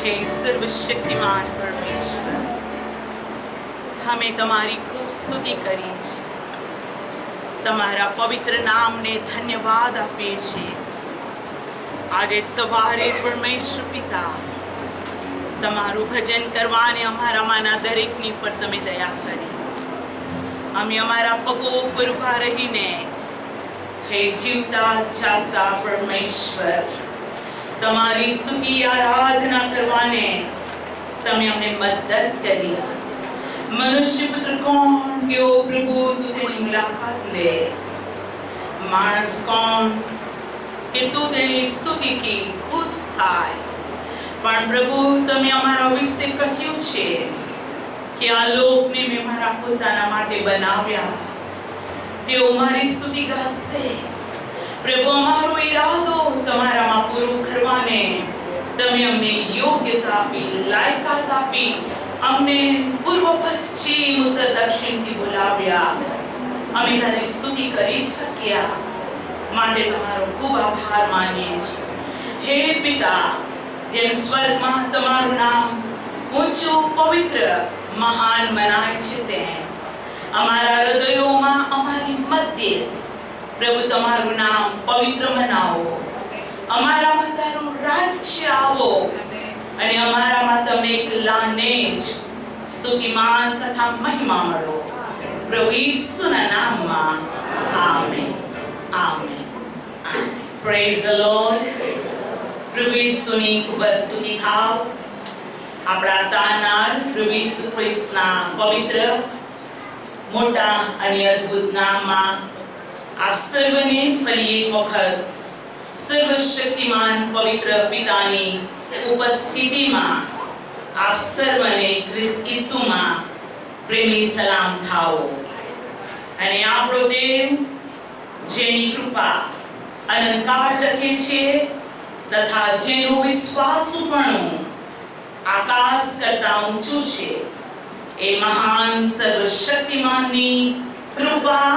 हे सर्वशक्तिमान परमेश्वर, हमें તમારી ખૂબ સ્તુતિ કરી છે, તમારા પવિત્ર નામને ધન્યવાદ આપીએ છીએ। આજે સવારે પરમેશ્વર પિતા તમારું ભજન કરવાને અમારામાંના દરેકની પર તમે દયા કરી। અમે અમારા પગો ઉપર ઊભા રહીને હે જીવતા જાગતા પરમેશ્વર તમારી સ્તુતિ આરાધના કરવાને તમે અમને મદદ કરી। મનુષ્ય પુત્ર કોણ કે ઓ પ્રભુ તું તેની મુલાકાત લે, માણસ કોણ કે તું તેની સ્તુતિથી ખુશ થાય। પણ પ્રભુ તમે અમારા વિશે કહ્યું છે કે આ લોકને મેં મારા પોતાના માટે બનાવ્યા, તેઓ મારી સ્તુતિ ગાશે। પ્રભુ અમારો ઈરાદો તમારામાં પૂરો કરવાને તમે અમને યોગ્યતા આપી, લાયકાત આપી, અમને પૂર્વ પશ્ચિમ ઉત્તર દક્ષિણથી બોલાવ્યા। અમે તારી સ્તુતિ કરી શક્યા, માટે તમારો ખૂબ આભાર માનીએ છીએ। હે પિતા, જેમ સ્વર્ગમાં તમારું નામ ઊંચું પવિત્ર મહાન મનાય છે, તેમ અમારા હૃદયોમાં અમારી મધ્ય પ્રભુ તમારું નામ પવિત્ર મનાવો। અમારામાં તારું રાજ્ય આવો અને અમારામાં તમે એકલાને જ સ્તુતિમાન તથા મહિમા મળો। પ્રભુ ઈસુના નામમાં amen, amen, amen. Praise the lord. પ્રભુ ઈસુની ખૂબ સ્તુતિ થાવ। આપણા તાનાર પ્રભુ ઈસુ ખ્રિસ્તના પવિત્ર મોટા અને અદ્ભુત નામમાં આપ સર્વને ફરી એક વખત સર્વશક્તિમાન પવિત્ર પિતાની ઉપસ્થિતિમાં આપ સર્વને ખ્રિસ્ત ઈસુમાં પ્રેમી સલામ થાઓ। અને આપણો દેવ જેની કૃપા અનંતકાળ ટકે છે તથા જેનું વિશ્વાસુપણું આકાશ કરતા ઊંચું છે, એ મહાન સર્વશક્તિમાનની કૃપા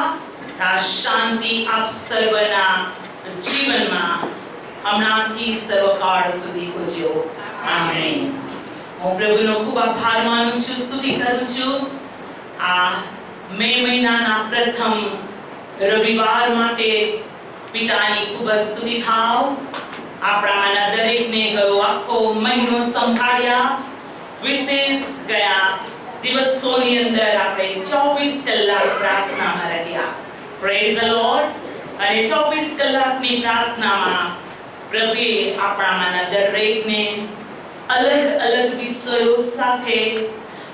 તથા શાંતિ આપ સર્વના જીવનમાં હમણાંથી સર્વકાળ સુધી પૂજ્યો। આમેન। હું પ્રભુનો ખૂબ આભાર માનું છું, સ્તુતિ કરું છું। આ મે મહિનાના પ્રથમ રવિવાર માટે પિતાની ખૂબ સ્તુતિ થાવ। આપણામાંના દરેકને ગયો આખો મહિનો સંભાળ્યા। વિશેષ ગયા દિવસોની અંદર આપણે 24 કલાક પ્રાર્થનામાં રહ્યા। Praise the lord. અને 24 કલાકની પ્રાર્થનામાં પ્રભુએ આપણામાંના દરેકને અલગ અલગ વિષયો સાથે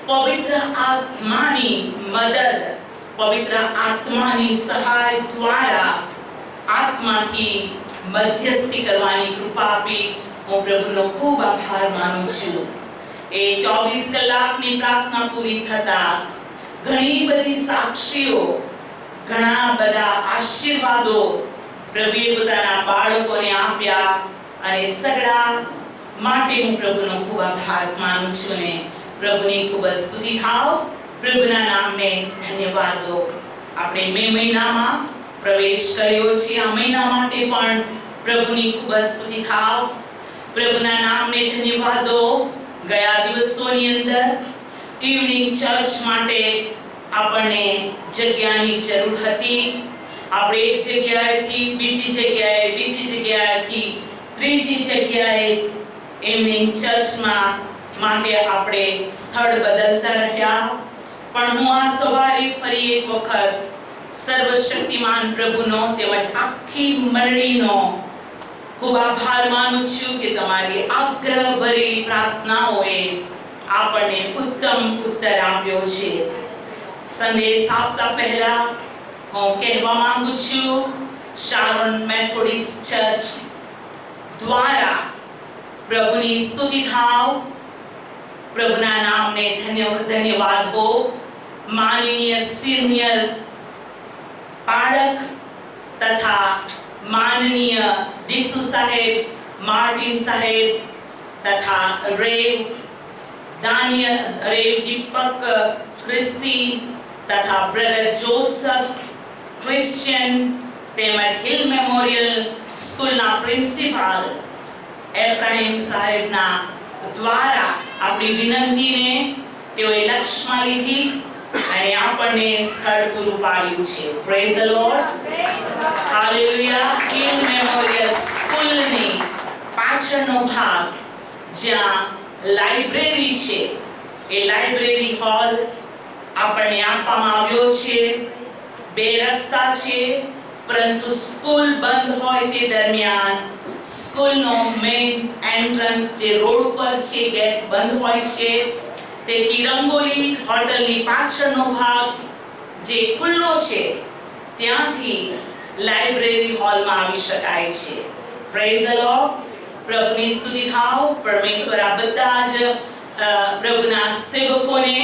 પવિત્ર આત્માની મદદ, પવિત્ર આત્માની સહાય દ્વારા આત્માથી મધ્યસ્થી કરવાની કૃપા આપી। હું પ્રભુનો ખૂબ આભાર માનું છું। એ 24 કલાકની પ્રાર્થના પૂરી થતા ઘણી બધી સાક્ષીઓ, ઘણા બધા આશીર્વાદો પ્રભુએ પોતાના બાળકોને આપ્યા, અને સગડા માટે હું પ્રભુનો ખૂબ આભાર માનું છું ને પ્રભુની ખૂબ સ્તુતિ થાવ। પ્રભુના નામને ધન્યવાદ દો। આપણે મે મહિનામાં પ્રવેશ કર્યો છે, આ મહિના માટે પણ પ્રભુની ખૂબ સ્તુતિ થાવ। પ્રભુના નામને ધન્યવાદ દો। ગયા દિવસોની અંદર ઇવનિંગ ચર્ચ માટે આપણને જગ્યાની જરૂર હતી। આપણે એક જગ્યાએથી બીજી જગ્યાએ, બીજી જગ્યાએથી ત્રીજી જગ્યાએ ઇવનિંગ ચર્ચમાં માટે આપણે સ્થળ બદલતા રહ્યા। પણ હું આ સવારે ફરી એક વખત સર્વશક્તિમાન પ્રભુનો તેમજ આખી મંડળીનો ખૂબ આભાર માનું છું કે તમારી આગ્રહભરી પ્રાર્થનાઓએ આપણને ઉત્તમ ઉત્તર આપ્યો છે। સંદેશ આપતા પહેલા હું કહેવા માંગુ છું, શારોન મેથોડિસ્ટ ચર્ચ દ્વારા પ્રભુની સ્તુતિ થાવ। પ્રભુના નામને ધન્યવાદ હો। માનનીય સિનિયર પાળક તથા માનનીય ડીસુ સાહેબ, માર્ટિન સાહેબ તથા રેવ દીપક ક્રિસ્તી તથા બ્રધર જોસફ ક્રિશ્ચિયન તેમજ હિલ મેમોરિયલ સ્કૂલના પ્રિન્સિપાલ એફ્રાઈમ સાહેબના દ્વારા આપણી વિનંતીને તેઓએ લક્ષ્યમાં લીધી અને આપણને સ્થળ પૂરું પાડ્યું છે. Praise the lord. Hallelujah. King memorial સ્કૂલની પાછળનો ભાગ જ્યાં લાઇબ્રેરી છે, એ લાઇબ્રેરી હોલ આપણને આપવામાં આવ્યો છે. 2 રસ્તા છે, પરંતુ સ્કૂલ બંધ હોય તે દરમિયાન સ્કૂલનો મેઇન એન્ટ્રન્સ જે રોડ પર છે, ગેટ બંધ હોય છે. તેથી રંગોલી હોટલની પાછળનો ભાગ જે ખુલ્લો છે, ત્યાંથી લાઇબ્રેરી હોલમાં આવી શકાય છે. Praise the lord. પ્રભુની સ્તુતિ થાવ. પરમેશ્વર આ બધા જ પ્રભુના સેવકોને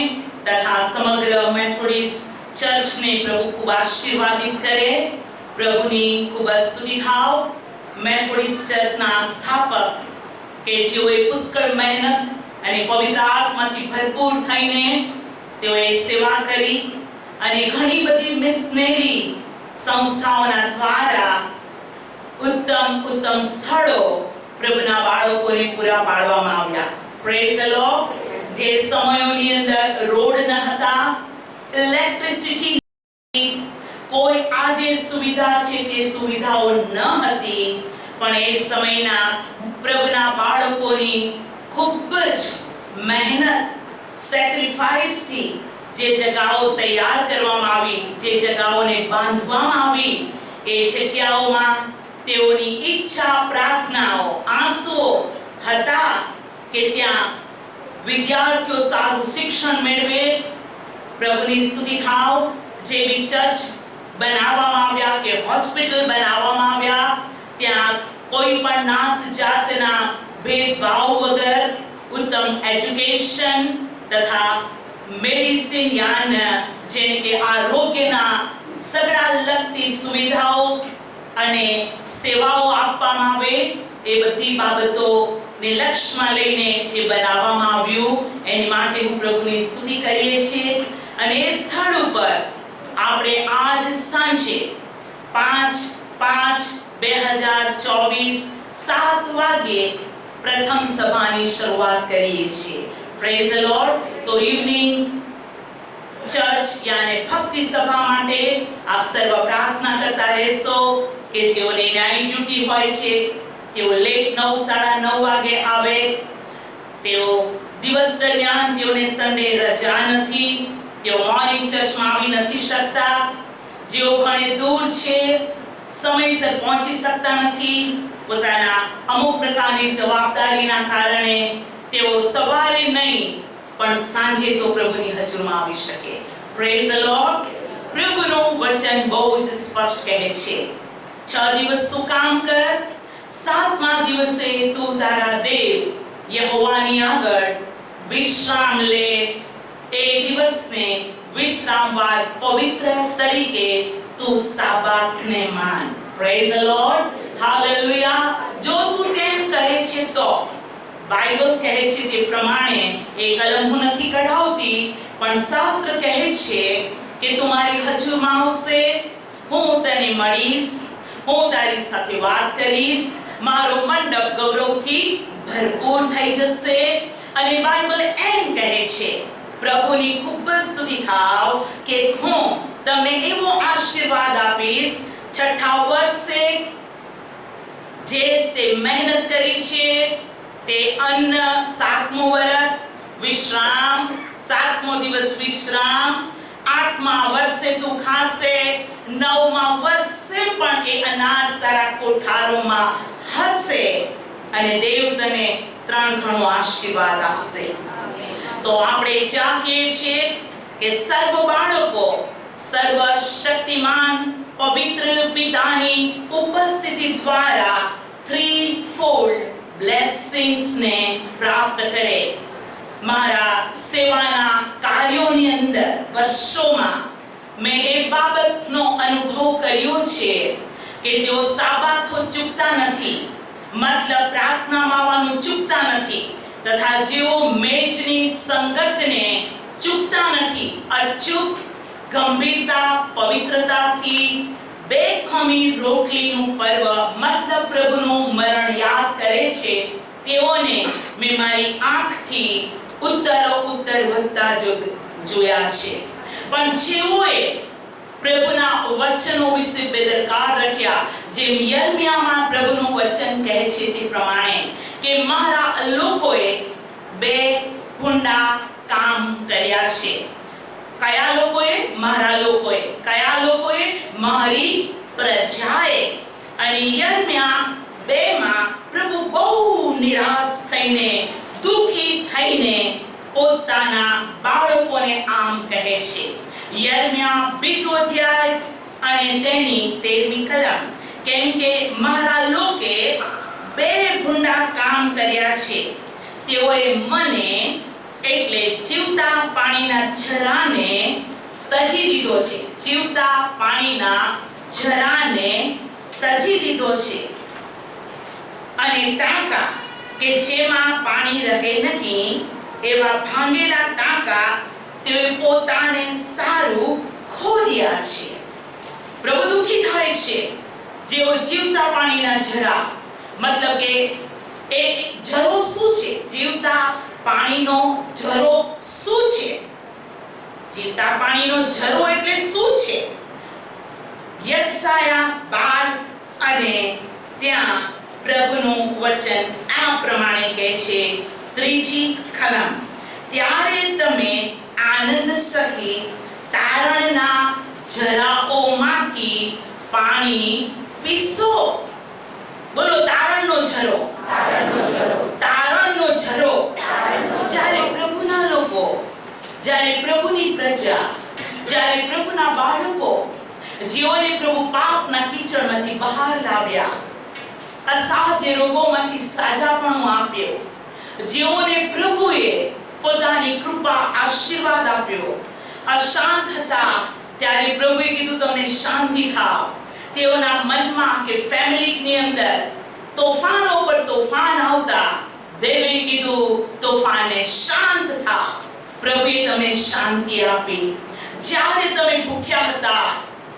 તથા સમગ્ર મેથોડિસ્ટ ચર્ચને પ્રભુ ખૂબ આશીર્વાદિત કરે. પ્રભુની ખૂબ સ્તુતિ થાવ. મેથોડિસ્ટ ચર્ચના સ્થાપક કે જેઓએ પુષ્કળ મહેનત અને પવિત્ર આત્માથી ભરપૂર થઈને તેઓએ સેવા કરી અને ઘણી બધી મિશનરી સંસ્થાઓના દ્વારા ઉત્તમ સ્થળો પ્રભુના બાળકોને પૂરા પાડવામાં આવ્યા. Praise the lord. જે સમયોની અંદર રોડ ન હતા, ઇલેક્ટ્રિસિટી, કોઈ આજે સુવિધા છે તે સુવિધાઓ ન હતી, પણ એ સમયના પ્રભુના બાળકોની ખૂબ જ મહેનત, સેક્રિફાઈસથી જે જગ્યાઓ તૈયાર કરવામાં આવી, જે જગ્યાઓને બાંધવામાં આવી, એ જગ્યાઓમાં તેઓની ઈચ્છા, પ્રાર્થનાઓ, આંસુઓ હતા કે ત્યાં વિદ્યાર્થીઓ સારું શિક્ષણ મેળવે. પ્રભુની સ્તુતિ થાવ. જે બી ચર્ચ બનાવવામાં આવ્યા કે હોસ્પિટલ બનાવવામાં આવ્યા, ત્યાં કોઈ પણ નાત જાતના ભેદભાવ વગર ઉત્તમ એજ્યુકેશન તથા મેડિસિન જેને કે આરોગ્યના સગળા લગતી સુવિધાઓ અને સેવાઓ આપવામાં આવે. એ બધી બાબતોને લક્ષ્યમાં લઈને જે બનાવવામાં આવ્યું, એની માટે હું પ્રભુની સ્તુતિ કરીએ છીએ. અને એ સ્થળ ઉપર આપણે આજ સાંજે 5/5/2024 7 વાગ્યે પ્રથમ સભાની શરૂઆત કરીએ છીએ. Praise the lord. તો ઇવનિંગ ચર્ચ યાને ભક્તિ સભા માટે આપ સર્વ પ્રાર્થના કરતા રહેશો કે જેઓને નાઇટ ડ્યુટી હોય છે તેઓ લેટ 9:30 વાગે આવે. તેઓ દિવસ દરમિયાન તેઓને સન્ડે રજા નથી, તેઓ મોર્નિંગ ચર્ચમાં આવી નથી શકતા. જેઓ ઘણે દૂર છે, સમયસર પહોંચી શકતા નથી, પોતાના અમુક પ્રકારની જવાબદારીના કારણે તેઓ સવારે નહીં પણ સાંજે તો પ્રભુની હજુરમાં આવી શકે. Praise the Lord. પ્રભુનું વચન બહુ જ સ્પષ્ટ કહે છે, 6 દિવસ તું કામ કર, 7મા દિવસે તું તારા દેવ યહોવાની આગળ વિશ્રામ લે. એ દિવસને વિશ્રામવાર પવિત્ર તરીકે તું સાબાતને માન. Praise the lord. હાલેલુયા. જો તું તેમ કરે છે તો બાઇબલ કહે છે તે પ્રમાણે, એ કલમ હું નથી કઢાવતી, પણ શાસ્ત્ર કહે છે કે તું મારી હજુરમાં આવશે, હું તને મળીશ, હું તારી સાથે વાત કરીશ, મારો મંડપ ગૌરવથી ભરપૂર થઈ જશે. અને બાઇબલ એમ કહે છે, પ્રભુની ખૂબ સ્તુતિ થાવ, કે હું તમને એવો આશીર્વાદ આપીશ 6થા વર્ષે જે તે મહેનત કરી છે તે અન્ન, 7મું વર્ષ વિશ્રામ, 7મો દિવસ વિશ્રામ, 8મા વર્ષે તું ખાશે, 9મા વર્ષે પણ એ અનાજ તારા કોઠારોમાં હશે અને દેવ તને 3 ગણો આશીર્વાદ આપશે. તો આપણે ચાહીએ છીએ કે સર્વ બાળકો સર્વશક્તિમાન પવિત્ર પિતાની ઉપસ્થિતિ દ્વારા 3-fold blessings ને પ્રાપ્ત કરે. મારા સેવાના કાર્યોની અંદર વર્ષોમાં મેં એ બાબતનો અનુભવ કર્યો છે કે જેઓ સાબાતો ચૂકતા નથી, મતલબ પ્રાર્થનામાં આવવાનું ચૂકતા નથી, તથા જેઓ મેજની સંગતને ચૂકતા નથી, અચૂક ગંભીરતા પવિત્રતાથી બેખમી રોટલીનું પર્વ મતલબ પ્રભુનું મરણ યાદ કરે છે, તેઓને મેં મારી આંખથી ઉત્તર વધતા જોયા છે. પણ જેઓએ પ્રભુના વચનો વિશે બેદરકાર રાખ્યા, જેમ યર્મિયામાં પ્રભુનું વચન કહે છે તે પ્રમાણે કે મારા લોકોએ બે ભૂંડા કામ કર્યા છે. કયા લોકોએ? મારા લોકોએ. કયા લોકોએ? મારી પ્રજાએ. અને યર્મિયા 2 માં પ્રભુ બહુ નિરાશ થઈને, દુઃખી થઈને પોતાના બાળકોને આમ કહે છે. યર્મિયા 2 અધ્યાય અને તેની 13મી કલમ. કેમ કે મારા લોકે 2 ભૂંડા કામ કર્યા છે. તેઓએ મને એટલે જીવતા પાણીના ઝરાને તજી દીધો છે. જીવતા પાણીના ઝરાને તજી દીધો છે. અને ટાંકા કે જેમાં પાણી રહે નહીં એવા ભાંગેલા ટાંકા તેઓએ પોતાને સારું ખોદ્યા છે. પ્રભુ દુઃખી થાય છે. જેઓ જીવતા પાણીના ઝરા, મતલબ કે એ ઝરો શું છે? જીવતા પાણીનો ઝરો શું છે? જીવતા પાણીનો ઝરો એટલે શું છે? યશાયા 12 અને ત્યાં પ્રભુનું વચન આ પ્રમાણે કહે છે. 3જી કલમ. ત્યારે તમે આનંદ સહિત તારણના ઝરાઓમાંથી પાણી પીશો. બોલો, તારણનો ઝરો. તારણનો ઝરો. જ્યારે પ્રભુના લોકો, જ્યારે પ્રભુની પ્રજા, જ્યારે પ્રભુના બાળકો, જેઓને પ્રભુ પાપના કીચડમાંથી બહાર લાવ્યા, અસાધ્ય રોગોમાંથી સાજાપણું આપ્યો, જેઓને પ્રભુએ પોતાની કૃપા આશીર્વાદ આપ્યો, અશાંત હતા ત્યારે પ્રભુએ કીધું તમને શાંતિ થાવ. તેઓના મનમાં કે ફેમિલીની અંદર તોફાનો પર તોફાન આવતા, દેવે કીધું તોફાનને શાંત થા. પ્રભુએ તમને શાંતિ આપી. જ્યારે તમે ભૂખ્યા હતા,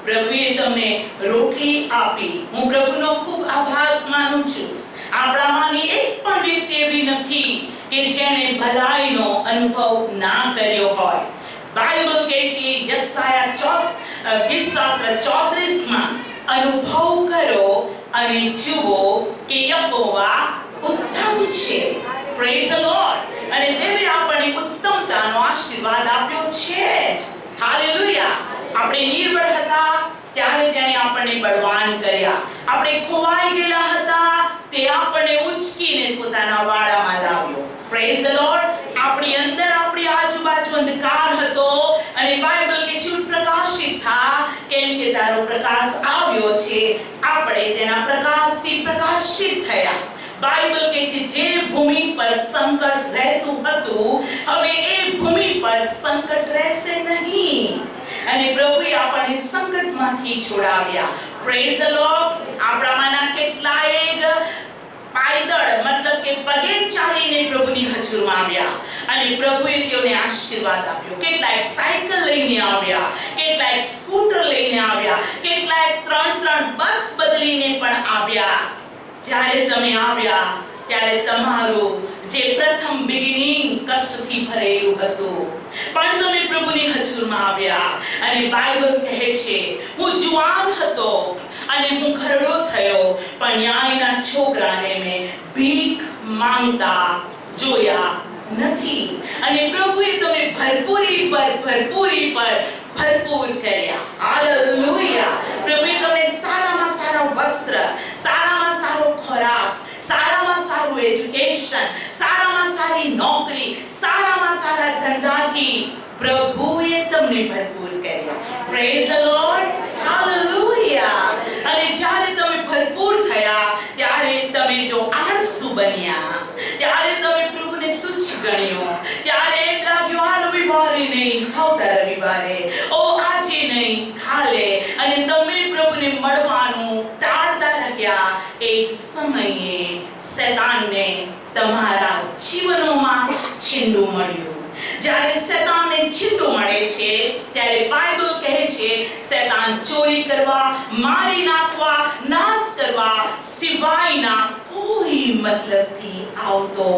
પ્રભુએ તમને રોટલી આપી. હું પ્રભુનો ખૂબ આભાર માનું છું. આપણામાંની એક પણ વ્યક્તિ એવી નથી કે જેણે ભલાઈનો અનુભવ ના કર્યો હોય. બાઇબલ કહે છે યશાયા 34 માં અનુભવ કરો અને જુઓ કે યહોવા ઉત્તમ છે. Praise the lord. અને દેવે આપણને ઉત્તમતાનો આશીર્વાદ આપ્યો છે. હાલેલુયા. આપણે નિર્બળ હતા ત્યારે તેણે આપણને બળવાન કર્યા. આપણે ખોવાઈ ગયેલા હતા તે આપણને ઉચકીને પોતાના વાડામાં લાવ્યો. Praise the lord. આપણી અંદર, આપણી આજુબાજુ અંધકાર હતો અને બાઇબલ કે છે પ્રકાશિત થા, કેમ કે તારો પ્રકાશ આવ્યો છે. આપણે તેના પ્રકાશથી પ્રકાશિત થયા. બાઇબલ કહે છે જે ભૂમિ પર સંકટ રહેતું હતું, હવે એ ભૂમિ પર સંકટ રહેશે નહીં. અને પ્રભુએ આપણને સંકટમાંથી છોડાવ્યા. Praise the Lord. આપણામાંના કેટલાય પાયદળ, મતલબ કે પગે ચાલીને પ્રભુની હજુરમાં આવ્યા અને પ્રભુએ તેઓને આશીર્વાદ આપ્યો. કેટલાય સાયકલ લઈને આવ્યા, કેટલાય સ્કૂટર લઈને આવ્યા, કેટલાય 3 બસ બદલીને પણ આવ્યા. જ્યારે તમે આવ્યા ત્યારે તમારું જે પ્રથમ બિગિનિંગ કષ્ટથી ભરેલું હતું, પણ તમે પ્રભુની હજુરમાં આવ્યા. અને બાઇબલ કહે છે હું જુવાન હતો અને હું ઘરડો થયો, પણ ન્યાયના છોકરાને મેં ભીખ માંગતા જોયા નથી. અને પ્રભુએ તમે ભરપૂરી પર ભરપૂર કર્યા. હાલેલુયા. પ્રભુએ તમને સારામાં સારા વસ્ત્ર, સારામાં સારો ખોરાક, સારામાં સારું એજ્યુકેશન, સારામાં સારી નોકરી, સારામાં સારા ધંધાથી પ્રભુએ તમને ભરપૂર કર્યા. Praise the lord. હાલેલુયા. અને જ્યારે તમે ભરપૂર થયા ત્યારે તમે જો આળસુ બન્યા, ત્યારે તમે પ્રભુને તુચ્છ ગણ્યો, ત્યારે એમ લાગ્યું આ રવિવારે નહીં, આવતા રવિવારે, ઓ આજે નહીં, કાલે. અને તમે પ્રભુને મળવાનું ટાળતા રહ્યા. એક સમયે શૈતાનને તમારા જીવનોમાં છીંડું મળ્યું. જ્યારે શેતાનને જીતું મળે છે ત્યારે બાઇબલ કહે છે શેતાન ચોરી કરવા, મારી નાખવા, નાશ કરવા સિવાયના કોઈ મતલબથી આવતો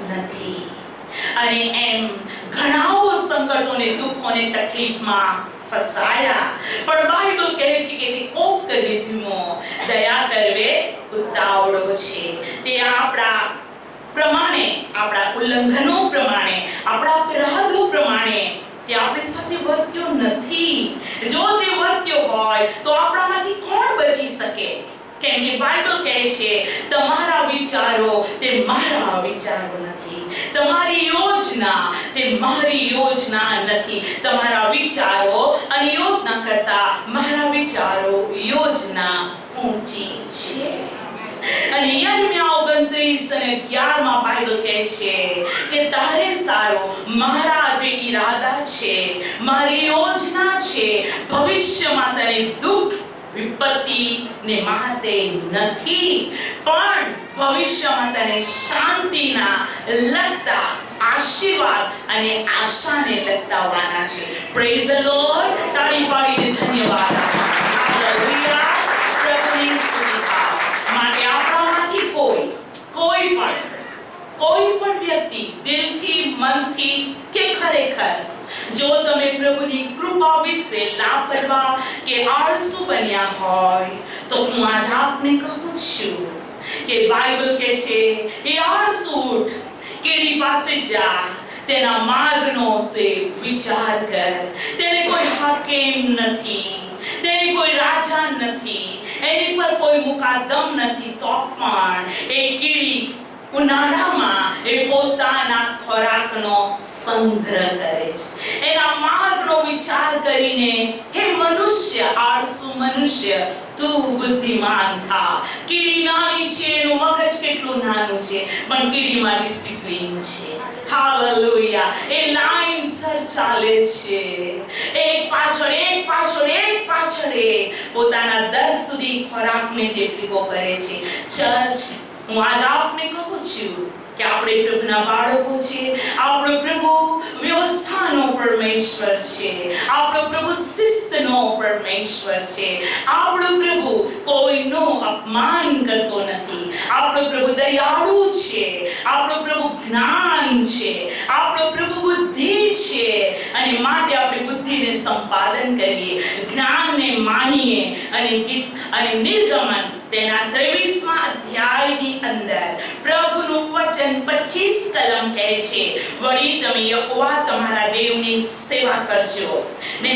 નથી. અને એમ ઘણાઓ સંકટોને, દુઃખોને, તકલીફમાં ફસાયા, પણ બાઇબલ કહે છે કે તે કોપ કરવે ધીમો, દયા કરવે ઉતાવળો છે. તે આપણા પ્રમાણે, આપણા ઉલ્લંઘનો પ્રમાણે, આપણા અપરાધો પ્રમાણે તે આપણી સાથે વર્ત્યો નથી. જો તે વર્ત્યો હોય તો આપણામાંથી કોણ બચી શકે? કેમ કે બાઇબલ કહે છે તમારા વિચારો તે મારા વિચારો નથી, તમારી યોજના તે મારી યોજના નથી. તમારા વિચારો અને યોજના કરતા મારા વિચારો, યોજના ઊંચી છે. અને યર્મિયા 29 અને 11 માં બાઇબલ કહે છે કે તારે સારો મારા જે ઈરાદા છે, મારી યોજના છે, ભવિષ્યમાં તને દુઃખ, વિપત્તિ ને માટે નથી, પણ ભવિષ્યમાં તને શાંતિના લગતા આશીર્વાદ અને આશાને લગતા વાના છે. Praise the lord. તાળી પાડીને ધન્યવાદ. હાલેલુયા. પ્રભુની સ્તુતિ થાવ. માટે આપણામાંથી કોઈ પણ વ્યક્તિ દિલથી, મનથી કે ખરેખર જો તમે પ્રભુની કૃપા વિશે લાપરવાહ કે આળસુ બન્યા હોય તો હું આજ આપને કહું છું કે બાઇબલ કહે છે એ આળસુ ઉઠ, કીડી પાસે જા, તેના માર્ગનો તે વિચાર કર. તેને કોઈ હાકીમ નથી, તેને કોઈ રાજા નથી, એની પર કોઈ મુકાદમ નથી, તો પણ એ કીડી ઉનાળામાં એ પોતાના ખોરાકનો સંગ્રહ કરે છે. એના માર્ગનો વિચાર કરીને હે મનુષ્ય, આળસુ મનુષ્ય, તું બુદ્ધિમાન થા. કીડી નાની છે, એનું મગજ કેટલું નાનું છે, પણ કીડીમાં ડિસિપ્લિન છે. હાલેલુયા. એ લાઈન સર ચાલે છે, એક પાછળ એક પોતાના દર સુધી ખોરાકને તે ભેગો કરે છે. ચર્ચ, હું આજ આપને કહું છું કે આપણે પ્રભુના બાળકો છે. આપણો પ્રભુ વ્યવસ્થાનો પરમેશ્વર છે, આપણો પ્રભુ શિસ્તનો પરમેશ્વર છે. આપણો પ્રભુ કોઈનો અપમાન કરતો નથી. આપણો પ્રભુ દયાળુ છે, આપણો પ્રભુ જ્ઞાન છે, આપણો પ્રભુ બુદ્ધિ છે. અને માટે આપણે બુદ્ધિને સંપાદન કરીએ, જ્ઞાનને માનીએ. અને નિર્ગમન તેના 23મા અધ્યાયની અંદર પ્રભુનું વચન 25 કલમ કહે છે, વળી તમે યહોવા તમારા દેવની સેવા કરજો ને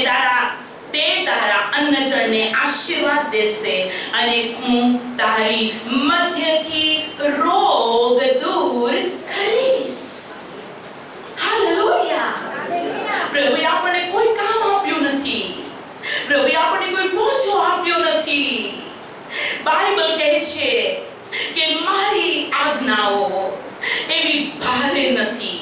તે તારા અન્ન જળને આશીર્વાદ દેશે અને હું તારી મધ્યથી રોગ દૂર કરીશ. હાલેલુયા. પ્રભુએ આપણને કોઈ કામ આપ્યું નથી, પ્રભુએ આપણને કોઈ બોજો આપ્યો નથી. બાઇબલ કહે છે કે મારી આજ્ઞાઓ એવી ભારે નથી,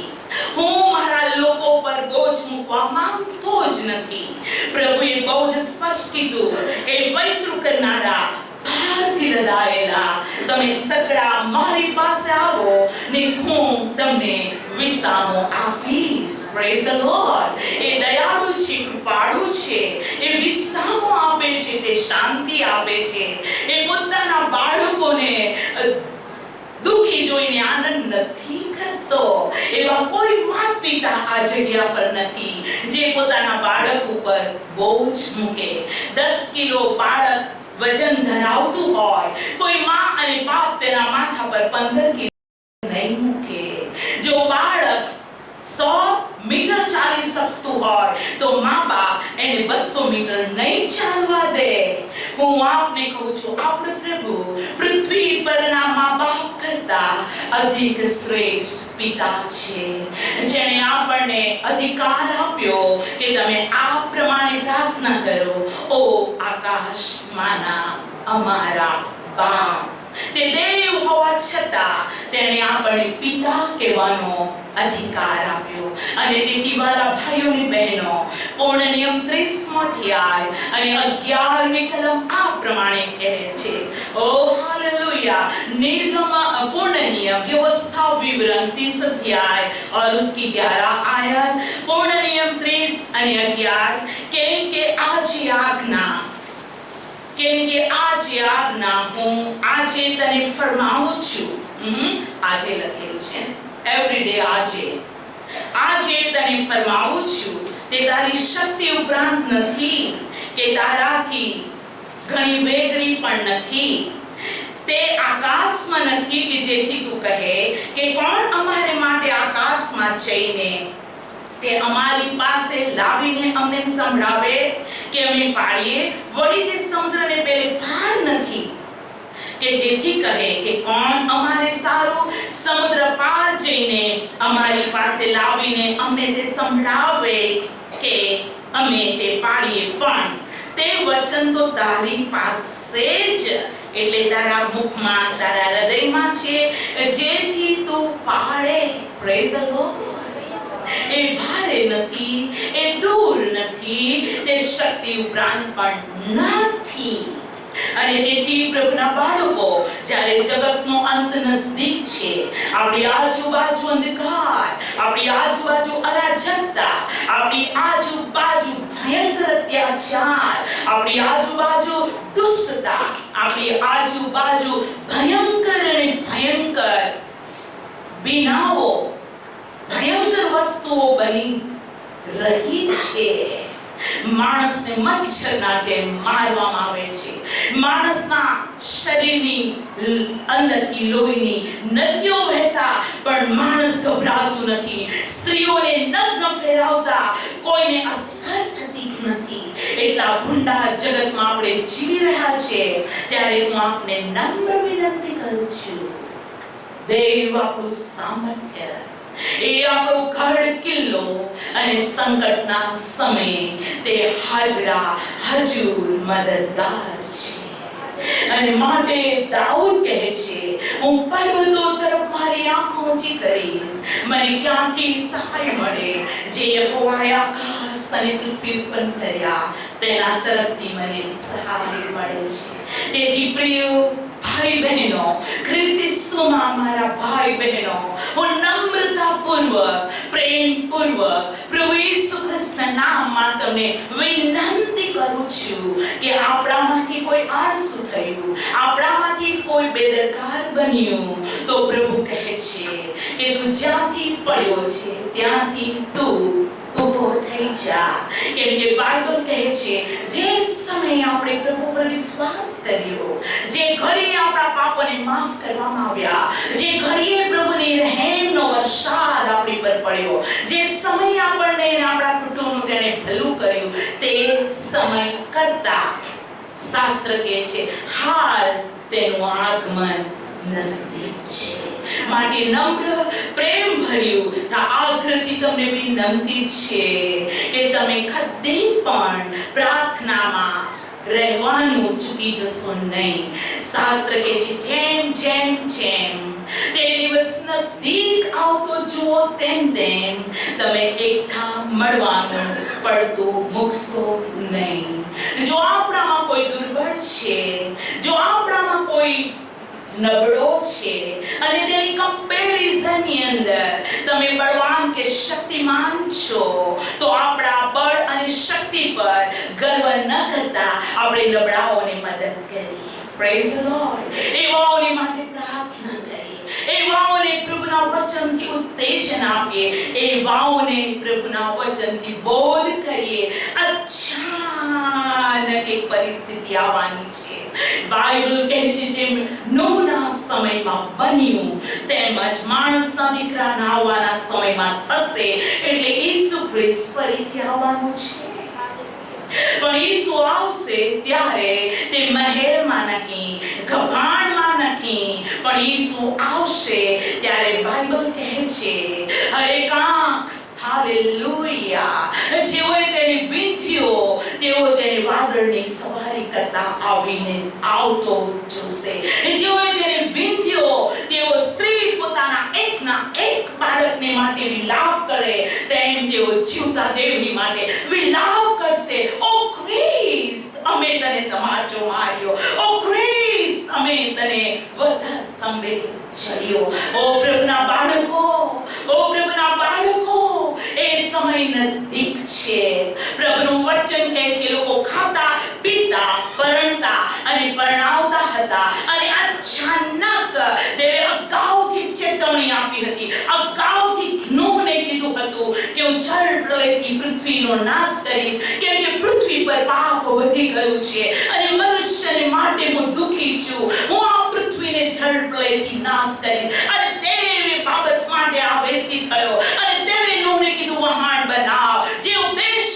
હું મારા લોકો પર બોજ મૂકવા માંગતો જ નથી. પ્રભુએ બહુ જ સ્પષ્ટ કીધું, એ વૈતૃ કરનારા, ભારથી લદાયેલા, તમે સકડા મારી પાસે આવો ને હું તમને વિસામો આપીશ. Praise the lord. એ દયાળુ છે, કૃપાળુ છે, એ વિસામો આપે છે, તે શાંતિ આપે છે. એ પોતાના બાળકોને દુઃખી જોઈને આનંદ નથી કરતો. એવા કોઈ માતા પિતા આ જગ્યા પર નથી જે પોતાના બાળક ઉપર બોજ મૂકે. 10 કિલો બાળક વજન ધરાવતું હોય, કોઈ માં અને બાપ તેના માથા પર 15 કિલો નહીં મૂકે. જો બાળક 100 મીટર ચાલી શકતું હોય તો મા બાપ એને 200 મીટર નહીં ચાલવા દે. હું આપને કહું છું, આપણો પ્રભુ પૃથ્વી પરના મા બાપ કરતા અધિક શ્રેષ્ઠ પિતા છે, જેણે આપણને અધિકાર આપ્યો કે તમે આ પ્રમાણે પ્રાર્થના કરો, ઓ આકાશમાંના અમારા બાપ. તે દેવ હોવા છતાં તેણે આપણને પિતા કહેવાનો અધિકાર આપ્યો. અને તેથી વાલા ભાઈઓ અને બહેનો, પૂર્ણ નિયમ 30મો અધ્યાય અને 11મી કલમ આ પ્રમાણે કહે છે, ઓ ओ हालेलुया। निर्गमा पूर्ण नियम व्यवस्था विवरण 30 अध्याय और उसकी 11 आयत, पूर्ण नियम 30 અને 11, કેમ કે આજે આજ્ઞા હું આજે તને ફરમાવું છું. આજે લખેલું છે એવરીડે, આજે તને ફરમાવું છું તે તારી શક્તિ ઉપરાંત નથી કે તારાથી ઘણી વેગળી પણ નથી. તે આકાશમાં નથી કે જેથી તું કહે કે કોણ અમારે માટે આકાશમાં જઈને તે અમારી પાસે લાવીને અમને સંભળાવે કે અમે પાડીએ. વળી તે સમુદ્રને પેલે પાર નથી કે જેથી કહે કે કોણ અમારે સારું સમુદ્ર પાર જઈને અમારી પાસે લાવીને અમને તે સંભળાવે કે અમે તે પાડીએ. પણ તે વચન તો તારી પાસે જ, એટલે તારા મુખમાં, તારા હૃદયમાં છે, જેથી તું પાડે. Praise the lord. એ ભારે નથી, એ દૂર નથી, તે શક્તિ ઉપરાંત પણ નથી. અને તેથી પ્રભુના બાળકો, જ્યારે જગતનો અંત નજદીક છે, આપણી આજુબાજુ અંધકાર, આપણી આજુબાજુ અરાજકતા, આપણી આજુબાજુ ભયંકર અત્યાચાર, આપણી આજુબાજુ દુષ્ટતા, આપણી આજુબાજુ ભયંકર અને ભયંકર બીનાઓ, ભયંકર વસ્તુઓ બની રહી છે. માણસને મચ્છરના જેમ મારવામાં આવે છે. માણસના શરીરની અંદરથી લોહીની નદીઓ વહેતા પણ માણસ ગભરાતું નથી. સ્ત્રીઓને નગ્ન ફેરવતા કોઈને અસર થતી નથી. એટલા ભૂંડા જગતમાં આપણે જીવી રહ્યા છે. ત્યારે હું આપને નમ્ર વિનંતી કરું છું, દેવ આપણું સામર્થ્ય, એ આપણો ગઢ કિલ્લો અને સંકટના સમયે તે હજૂર મદદગાર છે. અને માટે દાઉદ કહે છે, હું પર્વતો તરફ મારી આંખો ઊંચી કરીશ, મને ક્યાંથી સહાય મળે? જે યહોવાએ આકાશ અને પૃથ્વી ઉત્પન્ન કર્યા તેના તરફથી મને સહાય મળે છે. તેથી પ્રિય ભાઈ બહેનો, ખ્રિસ્ત ઈસુમાં મારા ભાઈ બહેનો, હું નમ્રતાપૂર્વક, પ્રેમપૂર્વક પ્રભુ ઈસુ ખ્રિસ્તના નામમાં તમને વિનંતી કરું છું કે આપણામાંથી કોઈ આળસુ થયું, આપણામાંથી કોઈ બેદરકાર બન્યું, તો પ્રભુ કહે છે કે તું જ્યાંથી પડ્યો છે ત્યાંથી તું ઊભો થઈ જા. કેમ કે બાઇબલ કહે છે, જે સમયે આપણે પ્રભુ પર વિશ્વાસ કર્યો, જે ઘડીએ આપણા પાપોને માફ કરવામાં આવ્યા, જે ઘડીએ પ્રભુની રહેમનો વરસાદ આપણી પર પડ્યો, જે સમયે આપણને આપણા કુટુંબનું તેણે ભલું કર્યું, તે સમય કરતા શાસ્ત્ર કહે છે હાલ તેનું આગમન નજદીક છે. માટે નમ્ર પ્રેમ ભર્યું આગ્રહથી તમને વિનંતી છે કે તમે કદી પણ પ્રાર્થનામાં રહેવાનું ચૂકી જશો નહીં. શાસ્ત્ર કહે છે, જેમ જેમ જેમ તે દિવસ નજદીક આવતો જુઓ તેમ તેમ તમે એકઠા મળવાનું પડતું મૂકશો નહીં. જો આપણામાં કોઈ દુર્બળ છે, જો આપણામાં કોઈ નબળો છે અને તેની કમ્પેરિઝનની અંદર તમે બળવાન કે શક્તિમાન છો, તો આપણા બળ અને શક્તિ પર ગર્વ ન કરતા આપણે નબળાઓને મદદ કરીએ. Praise the lord. એવાઓને માટે પ્રાર્થના કરીએ, એવાઓને પ્રભુના વચનથી ઉત્તેજન આપીએ, એવાઓને પ્રભુના વચનથી બોધ કરીએ. અચાનક એક પરિસ્થિતિ આવવાની છે. બાઇબલ કહે છે, જેમ નૂહના સમયમાં બન્યું તેમજ માણસના દીકરાના આવવાના સમયમાં થશે. એટલે ઈસુ ખ્રિસ્ત ફરીથી આવવાનું છે. પણ ઈસુ આવશે ત્યારે તે મહેલમાં નથી, ગભાણમાં નથી, પણ ઈસુ આવશે ત્યારે બાઇબલ કહે છે હરેક આંખ, હાલેલુયા, જેઓએ તેને વિંધ્યો તેઓ તેને વાદળની સવારી કરતા આવતો જોશે. જેઓએ તેને વિંધ્યો તેઓ સ્ત્રી પોતાના એકના એક બાળકને માટે વિલાપ કરે તેમ તેઓ જીવતા દેવની માટે વિલાપ કરશે. ઓ ખ્રિસ્ત, અમે તને તમાચો માર્યો. ઓ ખ્રિસ્ત, સામે તને વધા સ્તંભે ચડ્યો. ઓ પ્રભુના બાળકો, ઓ પ્રભુના બાળકો, એ સમય નજદીક છે. પ્રભુનું વચન કહે છે લોકો ખાતા પીતા પરણતા અને પરણાવતા હતા અને અચાનક દેવે અગાઉથી ચેતવણી આપી હતી. અગાઉથી નોહને કીધું હતું કે હું જળ પ્રલયથી પૃથ્વીનો નાશ કરીશ, કેમ કે પૃથ્વી પર પાપ વધી ગયું છે અને મનુષ્યને માટે હું દુઃખી છું. હું આ પૃથ્વીને જળ પ્રલયથી નાશ કરીશ. અને દેવ એ બાબત માટે આવેશી થયો અને દેવે નોહને કીધું વહાણ બનાવ. જે ઉપદેશ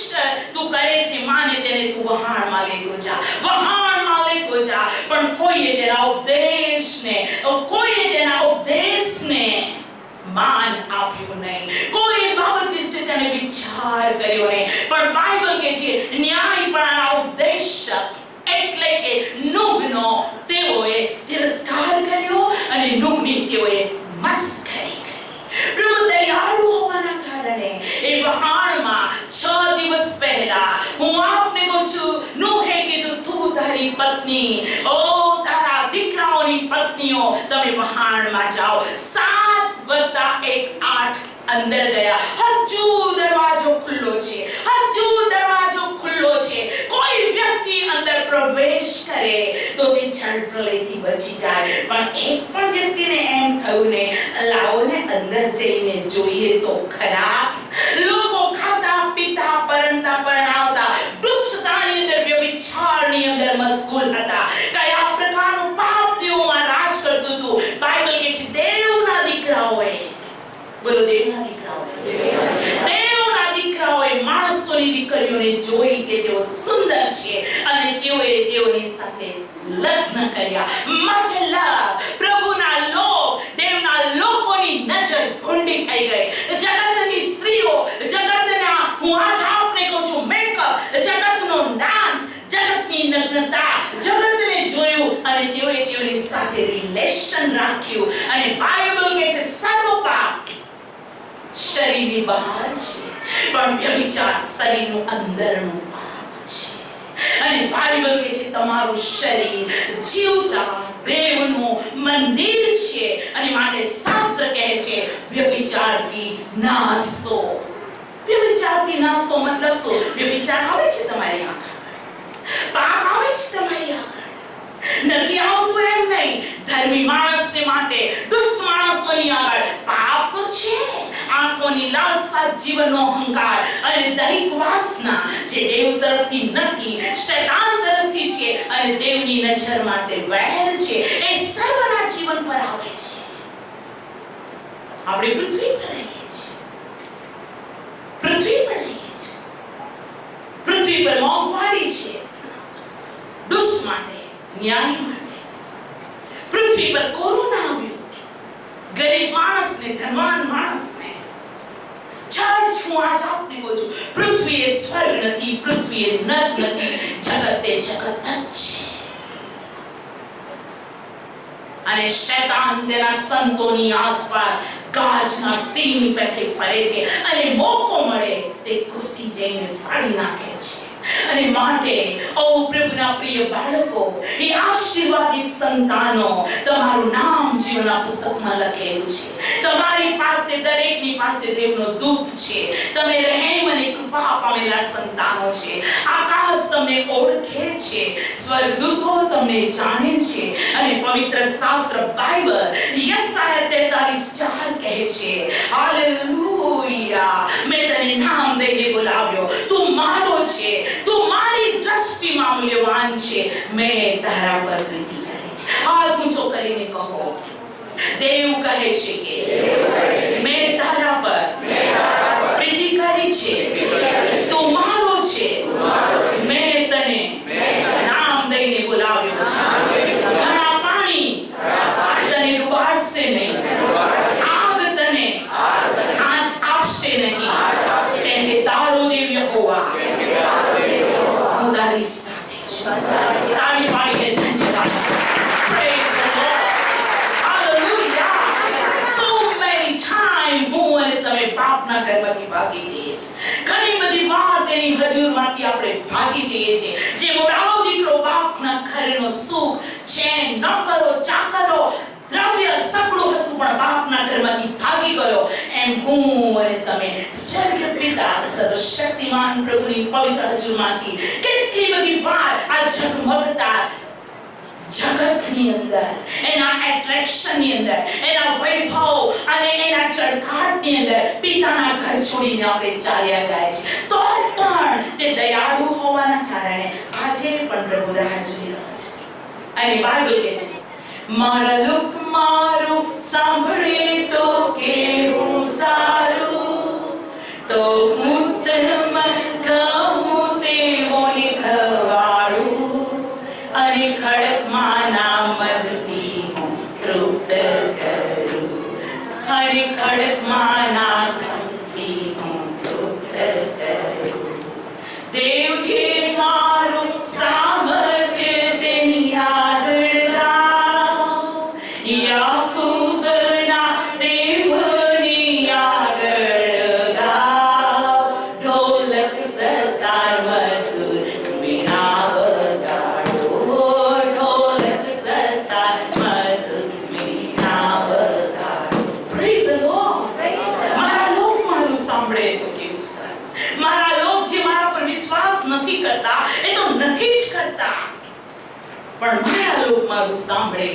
તું કરે છે માને તેને તું વહાણમાં લેતો જા, વહાણમાં લેતો જા. પણ કોઈએ તેના ઉપદેશને માન આપ્યું નહીં. કોઈ બાબત વિશે તેને વિચાર કર્યો નહીં. પણ બાઇબલ કહે છે ન્યાયપણાના ઉપદેશક એટલે કે નૂહનો તેઓએ તિરસ્કાર કર્યો અને નૂહની તેઓએ મસ્કરી કરી. પ્રભુ દયાળુ હોવાના કારણે એ વહાણમાં 6 દિવસ પહેલા હું આપને કહું છું, નૂહે કીધું તું તારી પત્ની, ઓ તારા દીકરાઓની પત્નીઓ તમે વહાણમાં જાઓ. 7 + 1 8 અંદર ગયા. હજુ દરવાજો ખુલ્લો છે, હજુ દરવાજો ખુલ્લો છે. કોઈ વ્યક્તિ અંદર પ્રવેશ કરે તો તે જળ પ્રલયથી બચી જાય. પણ એક પણ વ્યક્તિને એમ થયું ને લાવો ને અંદર જઈને જોઈએ તો ખરા. લોકો ખાતા પીતા પરણતા પરણાવતા દુષ્ટતાની અંદર વ્યભિચારની અંદર મશગુલ હતા. કયા પ્રકારનું પાપ તેઓમાં રાજ કરતું હતું. બાઇબલ કહે છે દેવના દીકરાઓએ, બોલો દેવના દીકરાઓએ માણસોની દીકરીઓને જોઈ કે તેઓ સુંદર છે અને તેઓની સાથે લગ્ન કર્યા. મતલબ પ્રભુના લોક, દેવના લોકોની નજર ભૂંડી થઈ ગઈ. જગતની સ્ત્રીઓ, જગતના હું આજ આપને કહું છું મેકઅપ, જગતનો ડાન્સ, જગતની નગ્નતા, જગતને જોયું અને તેઓની સાથે રિલેશન રાખ્યું. અને બાઇબલ કહે છે સર્વ પાપ શરીરની બહાર છે પણ વ્યભિચાર શરીરનું અંદરનું પાપ છે. અને બાઇબલ કહે છે તમારું શરીર જીવતા દેવનું મંદિર છે અને માટે શાસ્ત્ર કહે છે વ્યભિચારથી નાશો. વ્યભિચારથી નાશો મતલબ શું? વ્યભિચાર આવે છે તમારી આગળ, પાપ આવે છે તમારી આગળ, નથી આવતું એમ નહીં. ધર્મી માણસને માટે, દુષ્ટ માણસોની આગળ પાપ તો છે. આંખોની લાલસા, જીવનનો અહંકાર અને દૈહિક વાસના જે દેવ તરફથી નથી, શૈતાન તરફથી છે અને દેવની નજરમાં તે વૈર છે, એ સર્વના જીવન પર આવે છે. આપણે પૃથ્વી પર રહીએ છીએ, પૃથ્વી પર રહીએ છીએ. પૃથ્વી પર મોંઘવારી છે દુષ્ટ માટે, ન્યાય માટે. પૃથ્વી પર કોરોના આવ્યો, ગરીબ માણસને, ધનવાન માણસને. ચર્ચ હું આજ આપને કહું છું, પૃથ્વી એ સ્વર્ગ નથી, પૃથ્વી એ નર્ક નથી, જગત એ જગત જ છે. અને શૈતાન તેના સંતોની આસપાસ ગાજના સિંહની પેઠે ફરે છે અને મોકો મળે તે ઘૂસી જઈને ફાડી નાખે છે. અને માટે ઓ પ્રભુના પ્રિય બાળકો, એ આશીર્વાદિત સંતાનો, તમારું નામ જીવનના પુસ્તકમાં લખેલું છે. તમારી પાસે, દરેકની પાસે દેવનો દૂત છે. તમે રહેમ અને કૃપા પામેલા સંતાનો છે. આકાશ તમને ઓળખે છે, સ્વર્ગદૂતો તમને જાણે છે. અને પવિત્ર શાસ્ત્ર બાઇબલ યશાયા 43:4 કહે છે હાલેલુયા, મેં તને નામ દઈને બોલાવ્યો, તું મારો છે, તું મારી દ્રષ્ટિમાં મૂલ્યવાન છે, મેં તારા પર પ્રીતિ કરી છે. હાથ ઊંચો કરીને કહો, દેવ કહે છે કે મેં તારા પર પ્રીતિ કરી છે, તું મારો છે, મેં તને નામ દઈને બોલાવ્યો છે. ઘણા પાણી તને ડૂબાડશે નહીં, આગ તને આંચ આપશે નહીં, કેમ કે તારો દેવ યહોવા હું તારી સાથે છું. તાળી પાડીને ધન્યવાદ. Praise the Lord. Hallelujah. So many times હું અને તમે પાપના ઘરમાંથી ભાગી જઈએ છીએ. ઘણી બધી વાર તેની હજુરમાંથી આપણે ભાગી જઈએ છીએ. જે મોરાઓ દીકરો બાપના ઘરનો સુખ જે નોકરો ચાકરો દ્રવ્ય સકળું હતું પણ બાપના ઘરમાંથી ભાગી ગયો એમ હું અને તમે સ્વર્ગીય પિતા સર્વશક્તિમાન પ્રભુની પવિત્ર હજુરમાંથી કેટલી બધી વાર આ ઝગમગતા જગતની અંદર એના એટ્રેક્શનની અંદર એના વૈભવ અને એના ચળકાટની અંદર પિતાના ઘર છોડીને આપણે ચાલ્યા ગયા છે તો પણ તે દયાળુ હોવાના કારણે આજે પણ પ્રભુ રાહ જોઈ રહ્યો છે અને બાઇબલ કહે છે મારા લોક મારું સાંભળે તો કેવું સારું તો હું તનમાં કહું તેઓને ખવાડું અને ખડકમાંના મદથી હું તૃપ્ત કરું અને ખડકમાંના મદથી હું તૃપ્ત કરું દેવ છે મારું સામર્થ્ય તેની આગળ યાકૂબના દેવની આગળ ગાઓ ઢોલક સતાર મધુર વીણા વગાડો ઢોલક સતાર મધુર વીણા વગાડો પ્રેઝ ધ લોર્ડ મારા લોક મારું સાંભળે તો કેવું સારું મારા લોક જે મારા પર વિશ્વાસ નથી કરતા એ તો નથી જ કરતા પણ મારા લોક મારું સાંભળે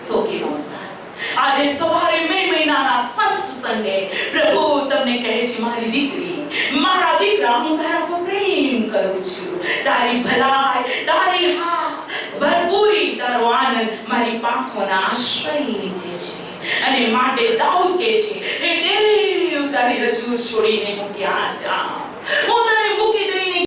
તો કેવું સારું આજે સવારે મે મહિનાના ફર્સ્ટ સન્ડે પ્રભુ તમને કહે છે મારી દીકરી મારા દીકરા હું તારા પર પ્રેમ કરું છું તારી ભલાઈ તારી હા ભરપૂરી તારો આનંદ મારી પાંખોના આશ્રય નીચે છે અને માટે દાઉદ કહે છે હે દેવ તારી હજુર છોડીને હું ક્યાં જાઉં હું તને મૂકી દઈને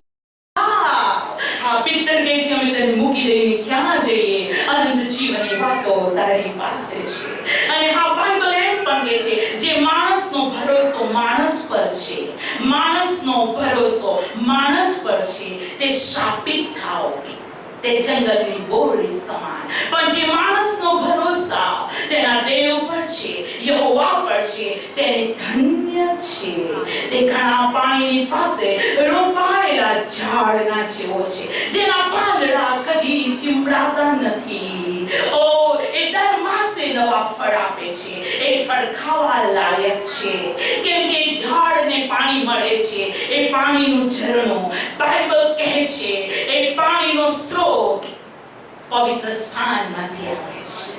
પિત્તર કહે છે અમે તને મૂકી દઈને ક્યાં જઈએ અનંત જીવનની વાતો તારી પાસે છે અને હા બાઇબલ એમ પણ કહે છે જે માણસનો ભરોસો માણસ પર છે માણસનો ભરોસો માણસ પર છે તે શાપિત થાઓ તે જંગલની બોરડી સમાન પણ જે માણસનો ભરોસો તેના દેવ પર છે યહોવા પર છે તેને ધન્ય છે તે ઘણા પાણીની પાસે રોપાયેલા ઝાડના જેવો છે જેના પાંદડા કદી ચીમડાતા નથી ઓ એ દર માસે નવા ફળ આપે છે એ ફળ ખાવા લાયક છે કેમ કે ઝાડને પાણી મળે છે એ પાણીનું ઝરણું બાઇબલ કહે છે એ પાણીનો સ્ત્રોત પવિત્ર સ્થાનમાંથી આવે છે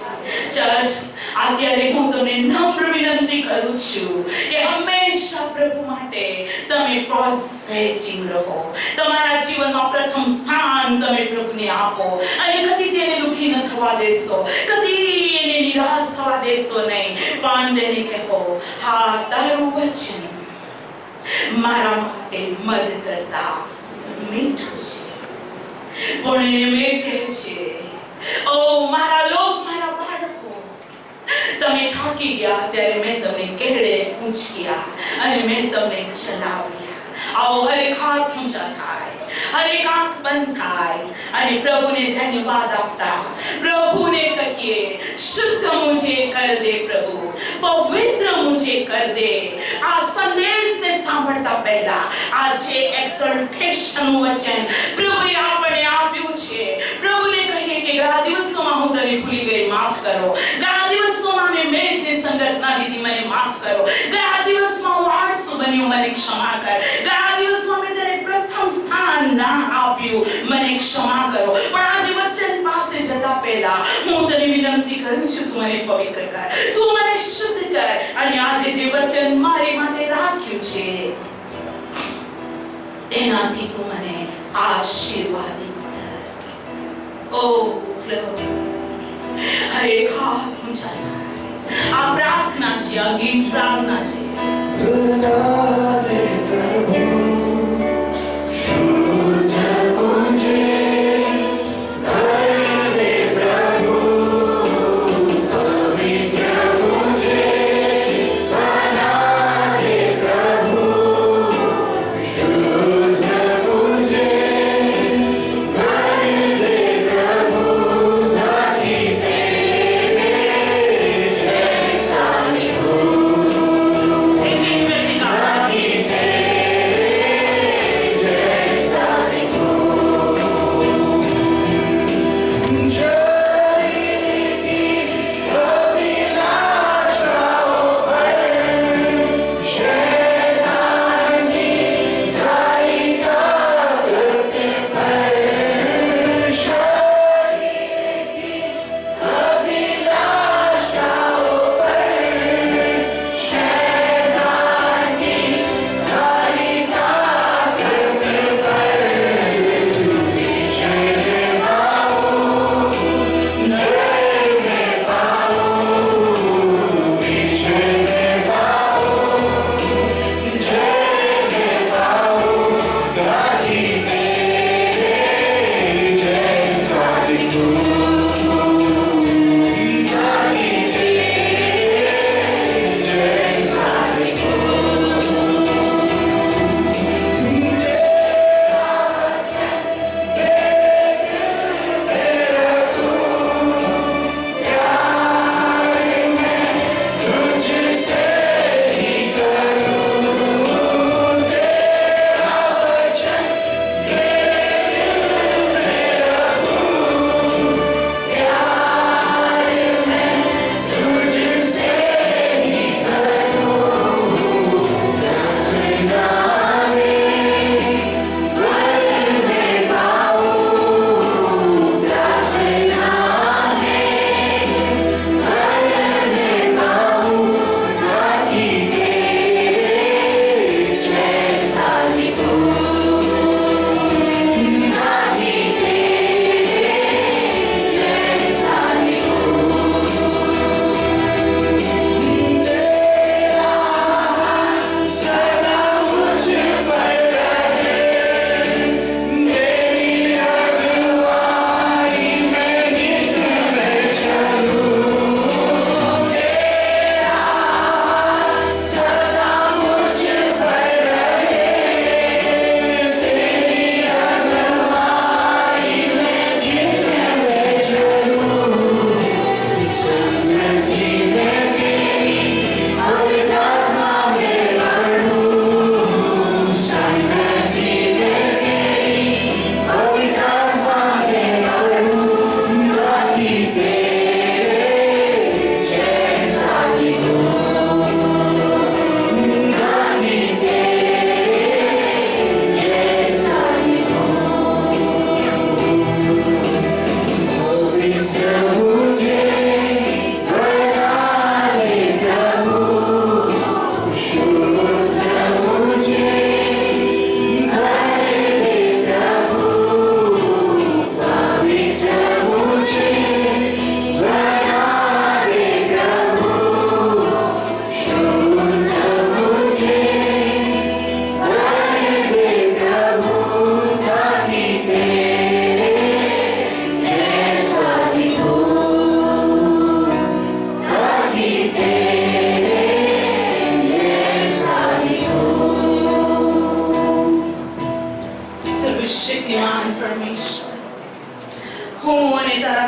ચર્ચ અત્યારે હું તમને નમ્ર વિનંતી કરું છું કે હંમેશા પ્રભુ માટે તમે પોઝિટિવ રહો તમારા જીવનમાં પ્રથમ સ્થાન તમે પ્રભુને આપો અને કદી તેને દુઃખી ન થવા દેશો કદી એને નિરાશ થવા દેશો નહીં પણ તેને કહો હા તારું વચન મારા માટે મદદ કરતા મીઠું છે પણ એને કહે છે ઓ મારા લોક મારા બાળકો તમે થાકી ગયા ત્યારે મેં તમને કેળે પૂછ્યા અને મેં તમને ચલાવ્યા આવો હરેક હાથ ઊંચા થાય હરેક આંખ બંધ થાય અને પ્રભુને ધન્યવાદ આપતા પ્રભુને કહીએ શુદ્ધ મુझे कर दे प्रभु पवित्र मुझे कर दे આ સંદેશને સાંભળતા પહેલા આ જે એક્સોલ્ટેશન વચન પ્રભુએ આપણને આપ્યું છે પ્રભુને કહીએ કે ગયા દિવસોમાં હું તને ભૂલી ગઈ માફ કરો ગયા દિવસોમાં મેં તે સંગત ના લીધી મને માફ કરો ગયા દિવસમાં હું આળસુ બન્યું મને ક્ષમા કર ગયા દિવસમાં મેં તને પ્રથમ સ્થાન ના આપ્યું મને ક્ષમા કરો પણ આજે વચન પાસે જતા પહેલા હું તને વિનંતી કરું છું તું મને પવિત્ર કર તું મને શુદ્ધ કર અને આજે જે વચન મારી માટે રાખ્યું છે તેનાથી તું મને આશીર્વાદિત કર ઓ પ્રભુ હરેક હાથ ઊંચા આ પ્રાર્થના છે આ ગીત પ્રાર્થના છે Thank you.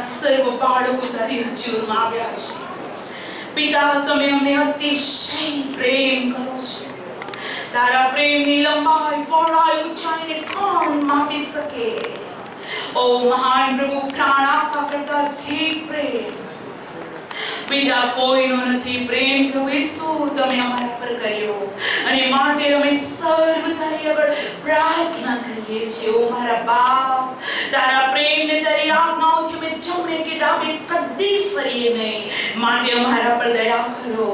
સર્વ બાળકો તારી હજુરમાં આવ્યા છે. પિતા, તમે અમને અતિશય પ્રેમ કરો છો. તારા પ્રેમની લંબાઈ, પહોળાઈ, ઊંચાઈને કોણ માપી શકે? ઓ મહાન પ્રભુ, પ્રાણ આપવા કરતા અધિક પ્રેમ બીજા કોઈનો નથી. પ્રેમ પ્રભુ ઈસુ તમે અમારા પર કર્યો, અને માટે અમે સર્વ તારી આગળ પ્રાર્થના કરીએ છીએ. ઓ મારા બાપ, તારા પ્રેમને તારી આજ્ઞાઓથી અમે જમણે કે ડાબે કદી ફરીએ નહીં. માટે અમારા પર દયા કરો.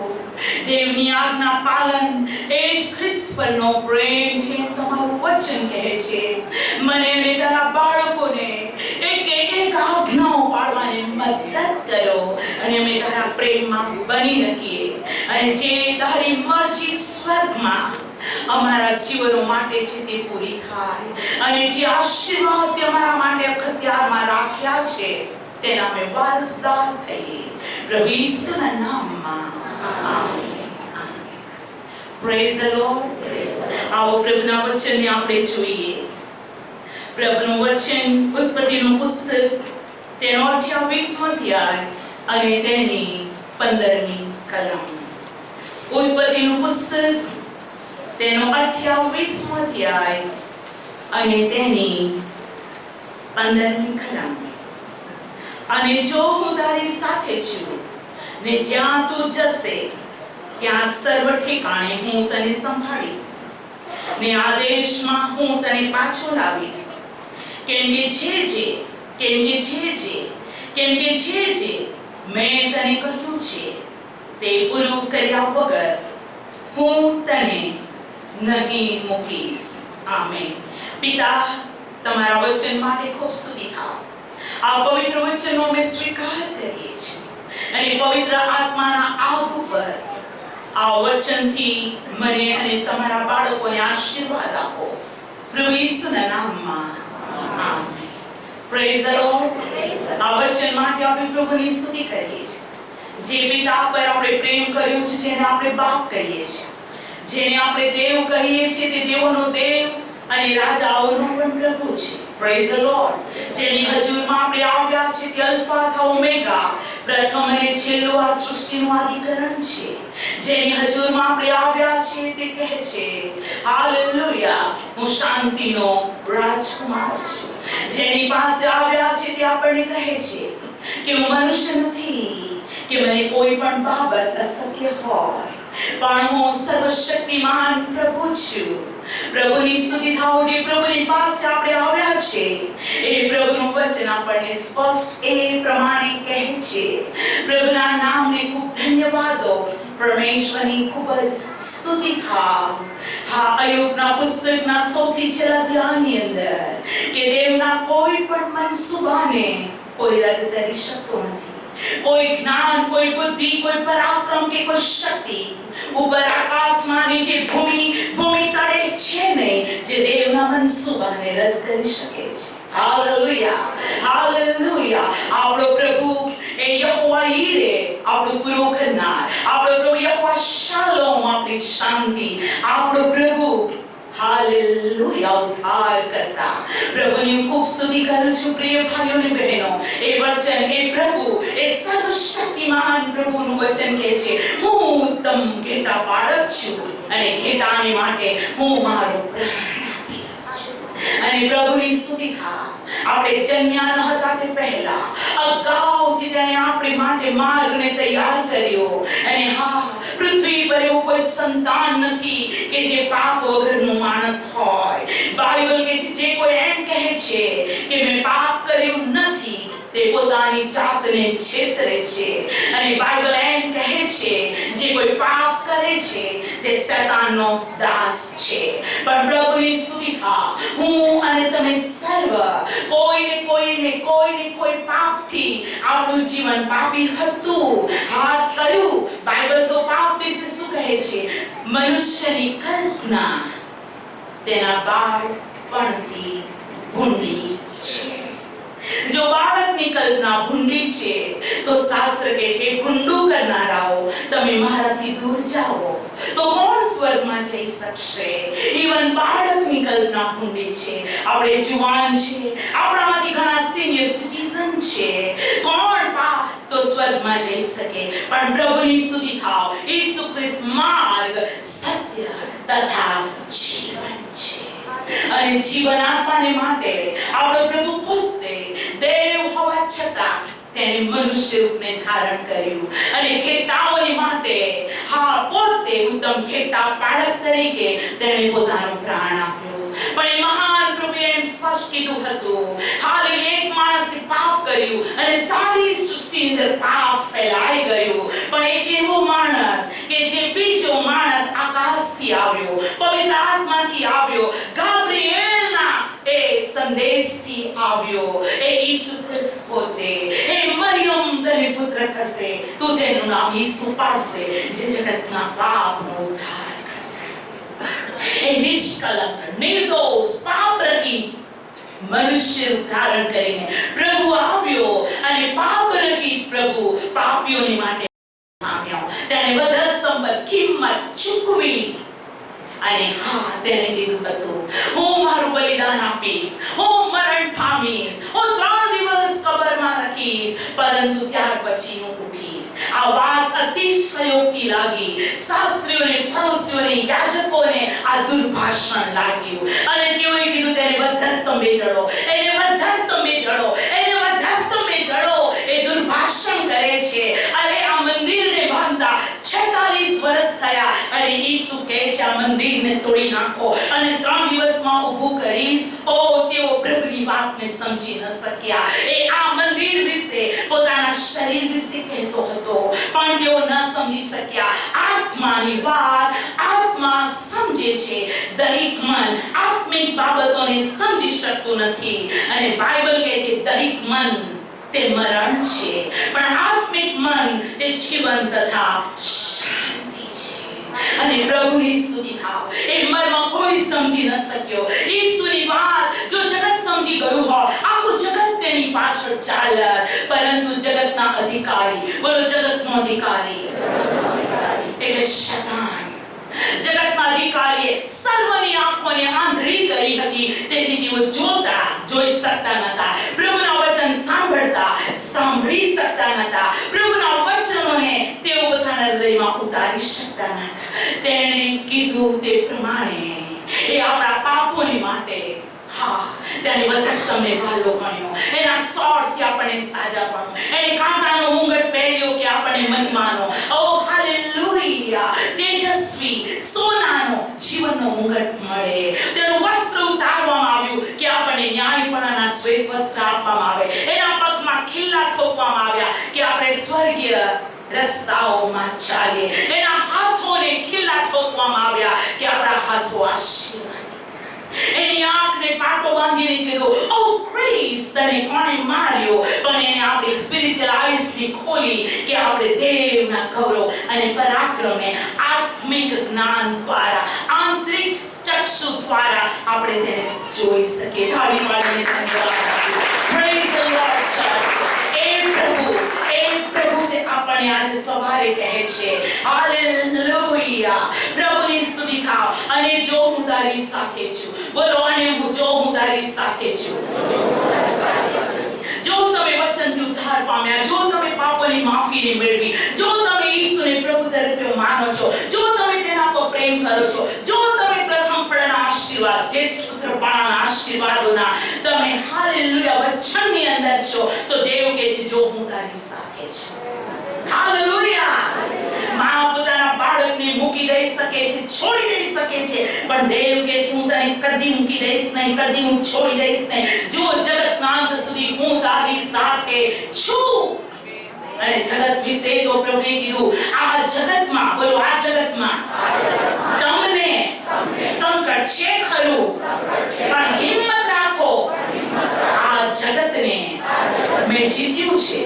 દેવની આજ્ઞા પાલન એ જ ખ્રિસ્ત પરનો પ્રેમ છે, તમારું વચન કહે છે. મને અને તારા બાળકોને એક આજ્ઞાઓ પાળવાની મદદ કરો, અને અમે તારા પ્રેમમાં બની રહીએ, અને જે તારી મરજી સ્વર્ગમાં અમારા જીવનો માટે છે તે પૂરી થાય, અને જે આશીર્વાદ તે અમારા માટે અખત્યારમાં રાખ્યા છે તેના અમે વારસદાર થઈએ. પ્રભુ ઈસુના નામમાં આમેન. Praise the lord. આવો પ્રભુના વચનને આપણે જોઈએ. પ્રભુનું વચન ઉત્પત્તિનું પુસ્તક તેનો 28મો અધ્યાય અને તેની 15મી કલમ. ઉત્પત્તિનું પુસ્તક તેનો 28મો અધ્યાય અને તેની 15મી કલમ. અને જો હું તારી સાથે છું, ને જ્યાં તું જશે ત્યાં સર્વ ઠેકાણે હું તને સંભાળીશ, ને આ દેશમાં હું તને પાછો લાવીશ. કેમ કે જે મેં તને કહ્યું છે તે પૂરું કર્યા વગર હું તને નહીં મૂકીશ. આમેન. પિતા, તમારા વચન માટે ખૂબ સ્તુતિ થાવ. આ પવિત્ર વચનો અમે સ્વીકાર કરીએ છીએ, અને પવિત્ર આત્માના આગ ઉપર આ વચનથી મને અને તમારા બાળકોને આશીર્વાદ આપો. પ્રભુ ઈસુના નામમાં આમેન. Praise the lord. આ વચન માટે આપણે પ્રભુની સ્તુતિ કરીએ છીએ. જે પિતા પર આપણે પ્રેમ કર્યો છે, જેને આપણે બાપ કહીએ છીએ, જેને આપણે દેવ કહીએ છીએ, તે દેવોનો દેવ અને રાજાઓનો પણ પ્રભુ છે. Praise the lord. જેની હજુરમાં આપણે આવ્યા છે તે અલ્ફા તથા ઓમેગા, પ્રથમ અને છેલ્લું આ સૃષ્ટિનું આદિકરણ છે. જેની હજુરમાં આપણે આવ્યા છે તે કહે છે, હાલેલુયા, હું શાંતિનો રાજકુમાર છું. જેની પાસે આવ્યા છે તે આપણને કહે છે કે હું મનુષ્ય નથી કે મને કોઈ પણ બાબત અશક્ય હોય, પણ હું સર્વશક્તિમાન પ્રભુ છું. પ્રભુની સ્તુતિ થાઓ. જે પ્રભુની પાસે આપણે આવ્યા છે એ પ્રભુનું વચન આપણને સ્પષ્ટ એ પ્રમાણે કહે છે. પ્રભુના નામને ખૂબ ધન્યવાદો. પરમેશ્વરની ખૂબ જ સ્તુતિ થાવ. હા, અયુબના પુસ્તકના સૌથી છેલ્લા અધ્યાયની અંદર કે દેવના કોઈ પણ મનસુબાને કોઈ રદ કરી શકતો નથી. કોઈ જ્ઞાન, કોઈ બુદ્ધિ, કોઈ પરાક્રમ કે કોઈ શક્તિ ઉપર આકાશમાં નીચે ભૂમિ તળે છે નહીં જે દેવના મનસુબાને રદ કરી શકે છે. Hallelujah, hallelujah. આપણો પ્રભુ એ યહોવા ઈરે, આપણું પૂરું કરનાર. આપણો પ્રભુ યહોવા શાલોમ, આપણી શાંતિ. આપણો પ્રભુ હાલેલુયા, ઉદ્ધાર કરતા. પ્રભુની ખૂબ સ્તુતિ કરું છું પ્રિય ભાઈઓ અને બહેનો. એ વચન, એ પ્રભુ, એ સર્વશક્તિમાન પ્રભુનું વચન કહે છે, હું ઉત્તમ ઘેટા પાળક છું, અને ઘેટાને માટે હું મારો પ્રાણ આપી દઉં છું. અને પ્રભુની સ્તુતિ થા. આપણે જન્મ્યા ન હતા તે પહેલા અગાઉથી તેને આપણી માટે માર્ગને તૈયાર કર્યો. અને હા, પૃથ્વી પર એવું કોઈ સંતાન નથી કે જે પાપ વગરનું માણસ હોય. બાઇબલ કે જે કોઈ એમ કહે છે કે મેં પાપ કર્યું નથી, તે પોતાની જાતને છેતરે છે. અને બાઇબલ એમ કહે છે જે કોઈ પાપ કરે છે તે શૈતાનનો દાસ છે. પણ પ્રભુની સ્તુતિ થા. હું અને તમે સર્વ કોઈને કોઈ પાપથી આપણું જીવન પાપી હતું. હા, કયું બાઇબલ તો પાપ વિશે શું કહે છે? મનુષ્યની કલ્પના તેના બાળપણથી ભૂંડી છે. જો બાળકની કલ્પના ભૂંડી છે તો શાસ્ત્ર કહે છે, ભૂંડું કરનારાઓ તમે મારાથી દૂર જાઓ તો કોણ સ્વર્ગમાં જઈ શકશે? ઈવન બાળકની કલ્પના ભૂંડી છે. આપણે જુવાન છે, આપણામાંથી ઘણા સિનિયર સિટીઝન છે. કોણ તો સ્વર્ગમાં જઈ શકે? પણ પ્રભુની સ્તુતિ થાવ. ઈસુ ખ્રિસ્ત માર્ગ, સત્ય તથા જીવન છે. અને જીવન આપવાને માટે આપણો પ્રભુ પોતે દેવ હોવા છતાં તેણે મનુષ્ય રૂપને ધારણ કર્યું અને ઘેટાઓની માટે પોતે ઉત્તમ ઘેટા પાળક તરીકે તેણે પોતાનો પ્રાણ આપ્યો. પણ એ મહાન પ્રભુએ એમ સ્પષ્ટ કીધું હતું, હાલેલુયા, એક માણસે પાપ કર્યું અને સારી સૃષ્ટિની અંદર પાપ ફેલાઈ ગયું. પણ એક એવો માણસ કે જે બીજો માણસ આકાશથી આવ્યો, પવિત્ર આત્માથી આવ્યો, ગાબ્રિએલના એ સંદેશથી આવ્યો, એ ઈસુ ખ્રિસ્ત પોતે. એ મરિયમ તને પુત્ર થશે, તું તેનું નામ ઈસુ પાડશે, જે જગતના પાપનો ઉદ્ધાર કરશે. એ નિષ્કલંક, નિર્દોષ, પાપ રહિત મનુષ્ય ધારણ કરીને પ્રભુ આવ્યો અને પાપ રહિત પ્રભુ પાપીઓની માટે આવ્યો. તેણે વધસ્તંભ પર કિંમત ચૂકવી અને તેણે કીધું હતું, હું મારું બલિદાન આપીશ, હું મરણ પામીશ, હું 3 દિવસ કબરમાં રાખીશ, પરંતુ ત્યાર પછી હું ઉઠીશ. આ વાત અતિશયોક્તિ લાગી. શાસ્ત્રીઓને, ફરોશીઓને, યાજકોને આ દુર્ભાષણ લાગ્યું અને તેઓએ કીધું, તેને વધસ્તંભે જડો, એને વધસ્તંભે જડો, એને વધસ્તંભે જડો. એ દુર્ભાષણ કરે છે. અરે આ મંદિરને બાંધતા 46 વર્ષ થયા અને ઈસુ કહે છે આ મંદિરને તોડી નાખો અને 3 દિવસમાં ઊભું કરીશ. તેઓ પ્રભુની વાતને સમજી ન શક્યા. એ આ મંદિર વિશે, પોતાના શરીર વિશે કહેતો હતો, પણ તેઓ ન સમજી શક્યા. આત્માની વાત આત્મા સમજે છે, દૈહિક મન આત્મિક બાબતોને સમજી શકતું નથી. અને બાઇબલ કહે છે દૈહિક મન તે મરણ છે, પણ આત્મિક મન તે જીવન તથા શાંતિ છે. અને પ્રભુની સ્તુતિ થાવ. એ મર્મ કોઈ સમજી ન શક્યો. ઈસુની વાત જો જગત સમજી ગયું હોય, આખું જગત તેની પાછળ ચાલે, પરંતુ જગતના અધિકારી, બોલો જગતનો અધિકારી એટલે શૈતાન, જગતના અધિકારીએ સર્વની આંખોને આંધળી કરી હતી. તેથી તેઓ જોઈ શકતા નતા, પ્રભુના વચન સાંભળી શકતા નતા, પ્રભુના વચનોને તેઓ પોતાના હૃદયમાં ઉતારી શકતા નતા. તેણે કીધું તે પ્રમાણે એ આપણા પાપોની માટે તેને વધસ્તંભને ભાલો ગણ્યો. એના સોળથી આપણને સાજાપણું, એને કાંટાનો મુંગટ પહેર્યો કે આપણને મહિમાનો, હાલેલુયા, તેજસ્વી સોનાનો જીવનનો મુંગટ મળે. તેનું વસ્ત્ર ઉતારવામાં આવ્યું કે આપણને ન્યાયપણાના શ્વેત વસ્ત્ર આપવામાં આવે. એના પગમાં ખીલ્લા ઠોકવામાં આવ્યા કે આપણે સ્વર્ગીય રસ્તાઓમાં ચાલીએ. એના હાથોને ખીલ્લા ઠોકવામાં આવ્યા કે આપણા હાથો આશીર્વાદ. એની આંખને પાટો બાંધીને કીધું, ઓ ક્રિસ્ત, તને કોણે માર્યો? પણ એને આપણી સ્પિરિચ્યુઅલ આઈઝની ખોલી કે આપણે દેવના ગૌરવ અને પરાક્રમને આત્મિક જ્ઞાન દ્વારા, આંતરિક ચક્ષુ દ્વારા આપણે તેને જોઈ શકીએ. તાળી પાડીને ધન્યવાદ આપીએ. Praise the Lord church. એ પ્રભુ તે આપણને આજે સવારે કહે છે, હાલેલુયા, પ્રભુની સ્તુતિ થાવ. અને જો હું તારી સાથે છું, બોલો, અને જો હું તારી સાથે છું, જો તમે વચનથી ઉદ્ધાર પામ્યા, જો તમે પાપોની માફીને મેળવી, જો તમે ઈસુને પ્રભુ તરીકે માનો છો, જો તમે તેના પર પ્રેમ કરો છો, જો તમે પ્રથમ ફળના આશીર્વાદ, જ્યેષ્ઠ પુત્રપાળાના આશીર્વાદોના તમે હાલેલુયા વચનની અંદર છો, તો દેવ કહે છે જો હું તારી સાથે છું. હાલેલુયા. માં પોતાના બાળકને મૂકી દઈ શકે છે, છોડી દઈ શકે છે, પણ દેવ કહે છે હું તને કદી મૂકી દઈશ નહીં, કદી હું છોડી દઈશ નહીં. જો જગતના અંત સુધી હું તારી સાથે છું. અને જગત વિશે તો પ્રભુએ કીધું, આ જગતમાં, બોલો, આ જગતમાં તમને સંકટ છે ખરું, પણ હિંમત રાખો, આ જગતને મેં જીત્યું છે.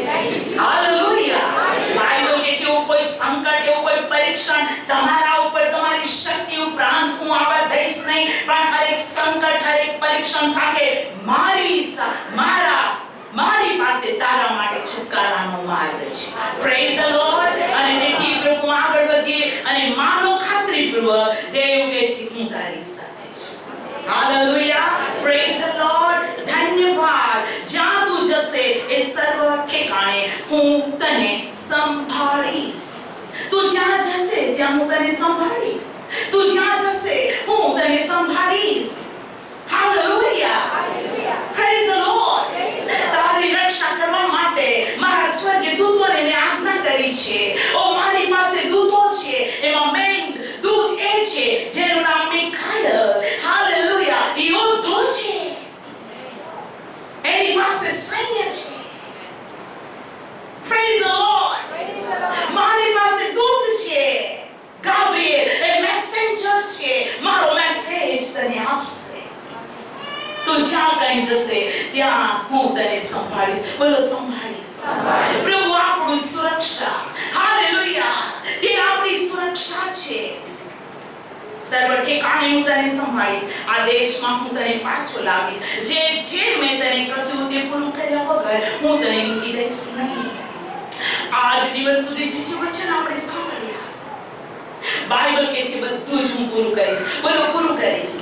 હાલેલુયા. બાઇબલ કહે છે એવું કોઈ સંકટ, એવું કોઈ પરીક્ષણ તમારા ઉપર, તમારી શક્તિ ઉપરાંત હું આવવા દઈશ નહીં, પણ હરેક સંકટ, હરેક પરીક્ષણ સાથે મારી પાસે તારા માટે છુટકારાનો માર્ગ છે. Praise the lord. અને તેથી પ્રભુ આગળ વધીએ અને માનો ખાતરીપૂર્વક દેવ કહે છે હું તારી સાથે છે. Hallelujah, praise the lord. ધન્યવાદ. જ્યાં તું જશે એ સર્વ ઠેકાણે હું તને સંભાળીશ. તું જ્યાં જશે ત્યાં હું તને સંભાળીશ. તું જ્યાં જશે હું તને સંભાળીશ. Hallelujah, praise the Lord. તારી રક્ષા કરવા માટે મારા સ્વર્ગીય દૂતોને મેં આજ્ઞા કરી છે. ઓ મારી પાસે દૂતો છે, એમાં મેન દૂત એ છે જેનું નામ મિખાએલ. હાલેલુયા, યોદ્ધો છે, એની પાસે સૈન્ય છે. Praise the lord. મારી પાસે દૂત છે ગાબ્રિએલ, એ મેસેન્જર છે, મારો મેસેજ તને આપશે. તું જ્યાં કઈ જશે ત્યાં હું તને સંભાળીશ. બોલો, સંભાળીશ. પ્રભુ આપણું સુરક્ષા. હાલેલુયા, તે આપણી સુરક્ષા છે. સર્વ ઠેકાણે હું તને સંભાળીશ. આ દેશમાં હું તને પાછો લાવીશ. જે મેં તને કહ્યું તે પૂરું કર્યા વગર હું તને મૂકી દઈશ નહીં. આજ દિવસ સુધી જે વચન આપણે સાંભળ્યા, બાઇબલ કહે છે બધું જ હું પૂરું કરીશ. બોલો, પૂરું કરીશ.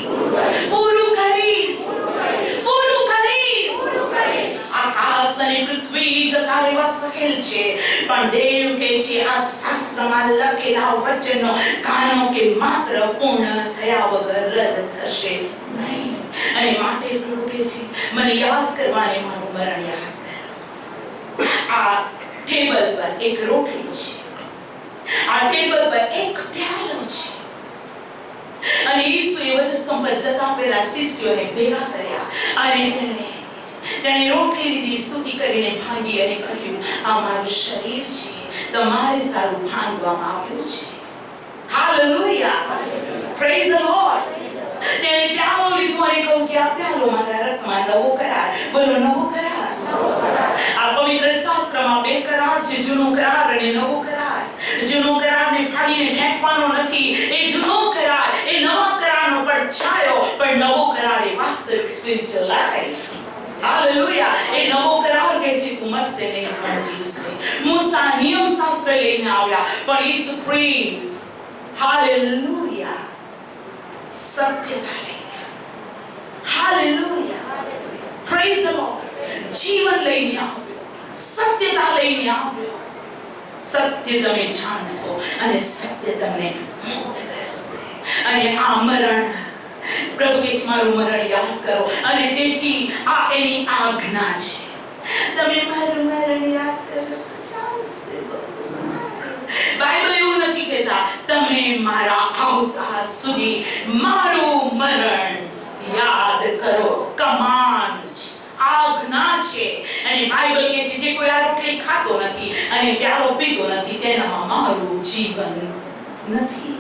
પૂરું કરીશ. પૂરું કરીશ. આકાશ અને પૃથ્વી જતા રહેવા સકેલ છે, પણ દેવ કહે છે આ શાસ્ત્રમાં લખેલા વચનો કાનો કે માત્ર પૂર્ણ થયા વગર રદ થશે નહીં. અને માટે પ્રભુ કહે છે મને યાદ કરવાને મારું મરણ યાદ કરો. આ ટેબલ પર એક રોટલી છે, આ ટેબલ પર એક પ્યાલો છે. અને ઈસુએ વધસ્તંભ પર જતા પહેલા શિષ્યોને ભેગા કર્યા અને તેણે રોટલી લીધી, સ્તુતિ કરીને ભાંગી અને કહ્યું આ મારું શરીર છે, તમારે સારું ભાંગવામાં આવ્યું છે. Hallelujah, praise the lord. તેણે પ્યાલો લીધો અને કહ્યું કે આ પ્યાલો મારા રક્તમાં નવો કરાર. બોલો, નવો કરાર. આ પવિત્ર શાસ્ત્રમાં બે કરાર છે, જૂનો કરાર અને નવો કરાર. જૂનો કરારને ફાડીને ફેંકવાનો નથી. એ જૂનો કરાર એ નવા કરારનો પડછાયો, પણ નવો કરાર એ વાસ્તવિક સ્પિરિચ્યુઅલ લાઈફ. હાલેલુયા, એ નવો કરાર કહે છે તું મરશે નહીં પણ જીવશે. મૂસા નિયમ શાસ્ત્ર લઈને આવ્યા, પણ ઈસુ ખ્રિસ્ત હાલેલુયા સત્યતા લઈને. Hallelujah, praise the lord. જીવન લઈને આવ્યો, સત્યતા લઈને આવ્યો. સત્ય તમે જાણશો અને સત્ય તમને મુક્ત કરશે. અને આ મરણ, પ્રભુ કે મારું મરણ યાદ કરો. અને તેથી આ એની આજ્ઞા છે. તમે મારું મરણ યાદ કરો તો ચાલશે, બહુ સારું. બાઇબલ એવું નથી કહેતા તમે મારા આવતા સુધી મારું મરણ યાદ કરો. કમાન્ડ છે, આજ્ઞા છે. અને બાઇબલ કહે છે જે કોઈ આ રોટલી ખાતો નથી અને પ્યાલો પીતો નથી તેનામાં મારું જીવન નથી.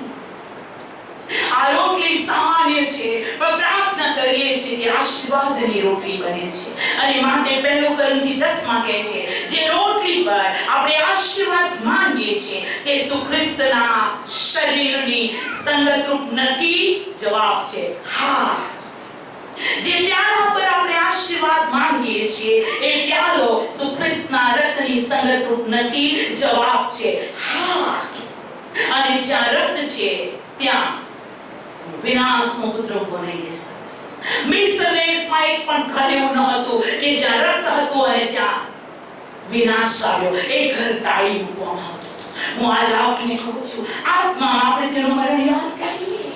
આ રોટલી સામાન્ય છે, પણ પ્રાર્થના કરીએ છીએ કે આશીર્વાદની રોટલી બને છે. અને માટે પહેલો કોરિન્થી 10 કહે છે જે રોટલી પર આપણે આશીર્વાદ માંગીએ છીએ તે ઈસુ ખ્રિસ્તના શરીરની સંગતરૂપ નથી. જવાબ છે હા. જે પ્યાલા પર આપણે આશીર્વાદ માંગીએ છીએ એ પ્યાલો ઈસુ ખ્રિસ્તના રક્તની સંગતરૂપ નથી. જવાબ છે હા. અને જ્યાં રક્ત છે ત્યાં વિનાશનો ઉપદ્રવ નહીં રહેશે. મિસ્ર દેશમાં એક પણ ઘર એવું ન હતું કે જ્યાં રક્ત હતું અને ત્યાં વિનાશ આવ્યો. એ ઘર ટાળી મૂકવામાં આવતું હતું. હું આજ આપને કહું છું આત્મામાં આપણે તેનું મરણ યાદ કરીએ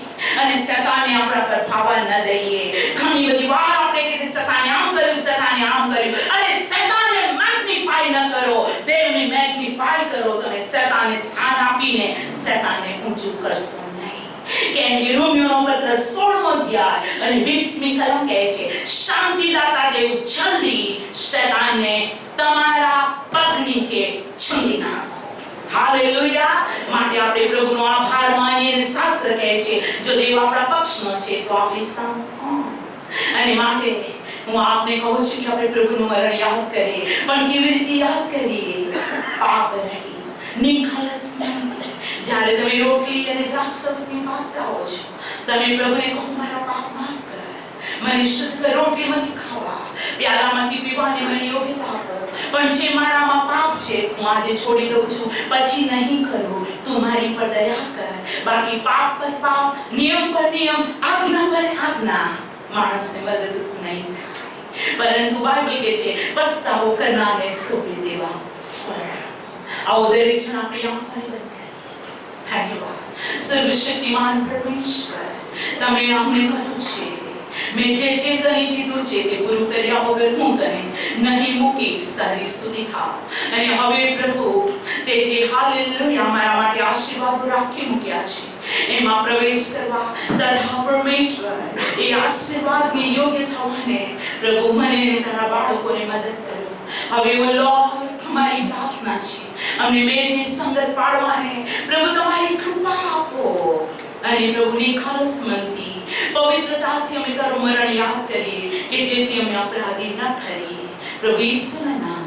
અને શેતાને આપણા પર ફાવા ન દઈએ. ઘણી બધી વાર આપણે કહીએ શેતાને આમ કર્યું, શેતાને આમ કર્યું. અને શેતાનને મેગ્નિફાઈ ન કરો, દેવને મેગ્નિફાઈ કરો. તમે શેતાનને સ્થાન આપીને શેતાનને ઊંચું કરશો નહીં. કેમ કે રોમિયોનો પત્ર 16મો અધ્યાય અને 20મી કલમ કહે છે શાંતિદાતા દેવ જલ્દી શૈતાનને તમારા પગ નીચે છૂંદી નાખો. હાલેલુયા. માટે આપણે પ્રભુનો આભાર માનીએ અને શાસ્ત્ર કહે છે જો દેવ આપણા પક્ષમાં છે તો આપણી સામે કોણ? અને માટે હું આપને કહું છું કે આપણે પ્રભુનું મરણ યાદ કરીએ, પણ કેવી રીતે યાદ કરીએ? પાપ રહી નિખાલસ નહીં. જ્યારે તમે રોટલી અને દ્રાક્ષરસની પાસે આવો છો તમે પ્રભુને કહો મારા પાપ માફ કર, મને શુદ્ધ કર. રોટલીમાંથી ખાવા, પ્યાલામાંથી પીવાની મને યોગ્યતા આપો. પણ જે મારામાં પાપ છે હું આજે છોડી દઉં છું, પછી નહીં કરું. તું મારી પર દયા કર. બાકી પાપ પર પાપ, નિયમ પર નિયમ, આજ્ઞા પર આજ્ઞા માણસને મદદરૂપ નહીં થાય. પરંતુ બાઇબલ કહે છે પસ્તાવો કરનારને સોંપી દેવા ફળ. આવો દરેક જણ આપણી આંખોને બંધ કરીએ. ધન્યવાદ સર્વશક્તિમાન પરમેશ્વર, તમે અમને કહ્યું છે મેં જે જે તને કીધું છે તે પૂરું કર્યા વગર હું તને નહીં મૂકીશ. તારી સ્તુતિ થાવ. અને હવે પ્રભુ તે જે હાલેલુયા મારા માટે આશીર્વાદો રાખી મૂક્યા છે એમાં પ્રવેશ કરવા તથા પરમેશ્વર એ આશીર્વાદની યોગ્ય થવાને પ્રભુ મને અને તારા બાળકોને મદદ કરો. હવે ઓ લોર્ડ તમારી પ્રાર્થના છે અમને મેદની સંગત પાડવાને પ્રભુ તમારી કૃપા આપો. અને પ્રભુની ખાસ મનથી પવિત્રતાથી અમે તારું મરણ યાદ કરીએ કે જેથી અમે અપરાધી ન ઠરીએ. પ્રભુ ઈસુના નામ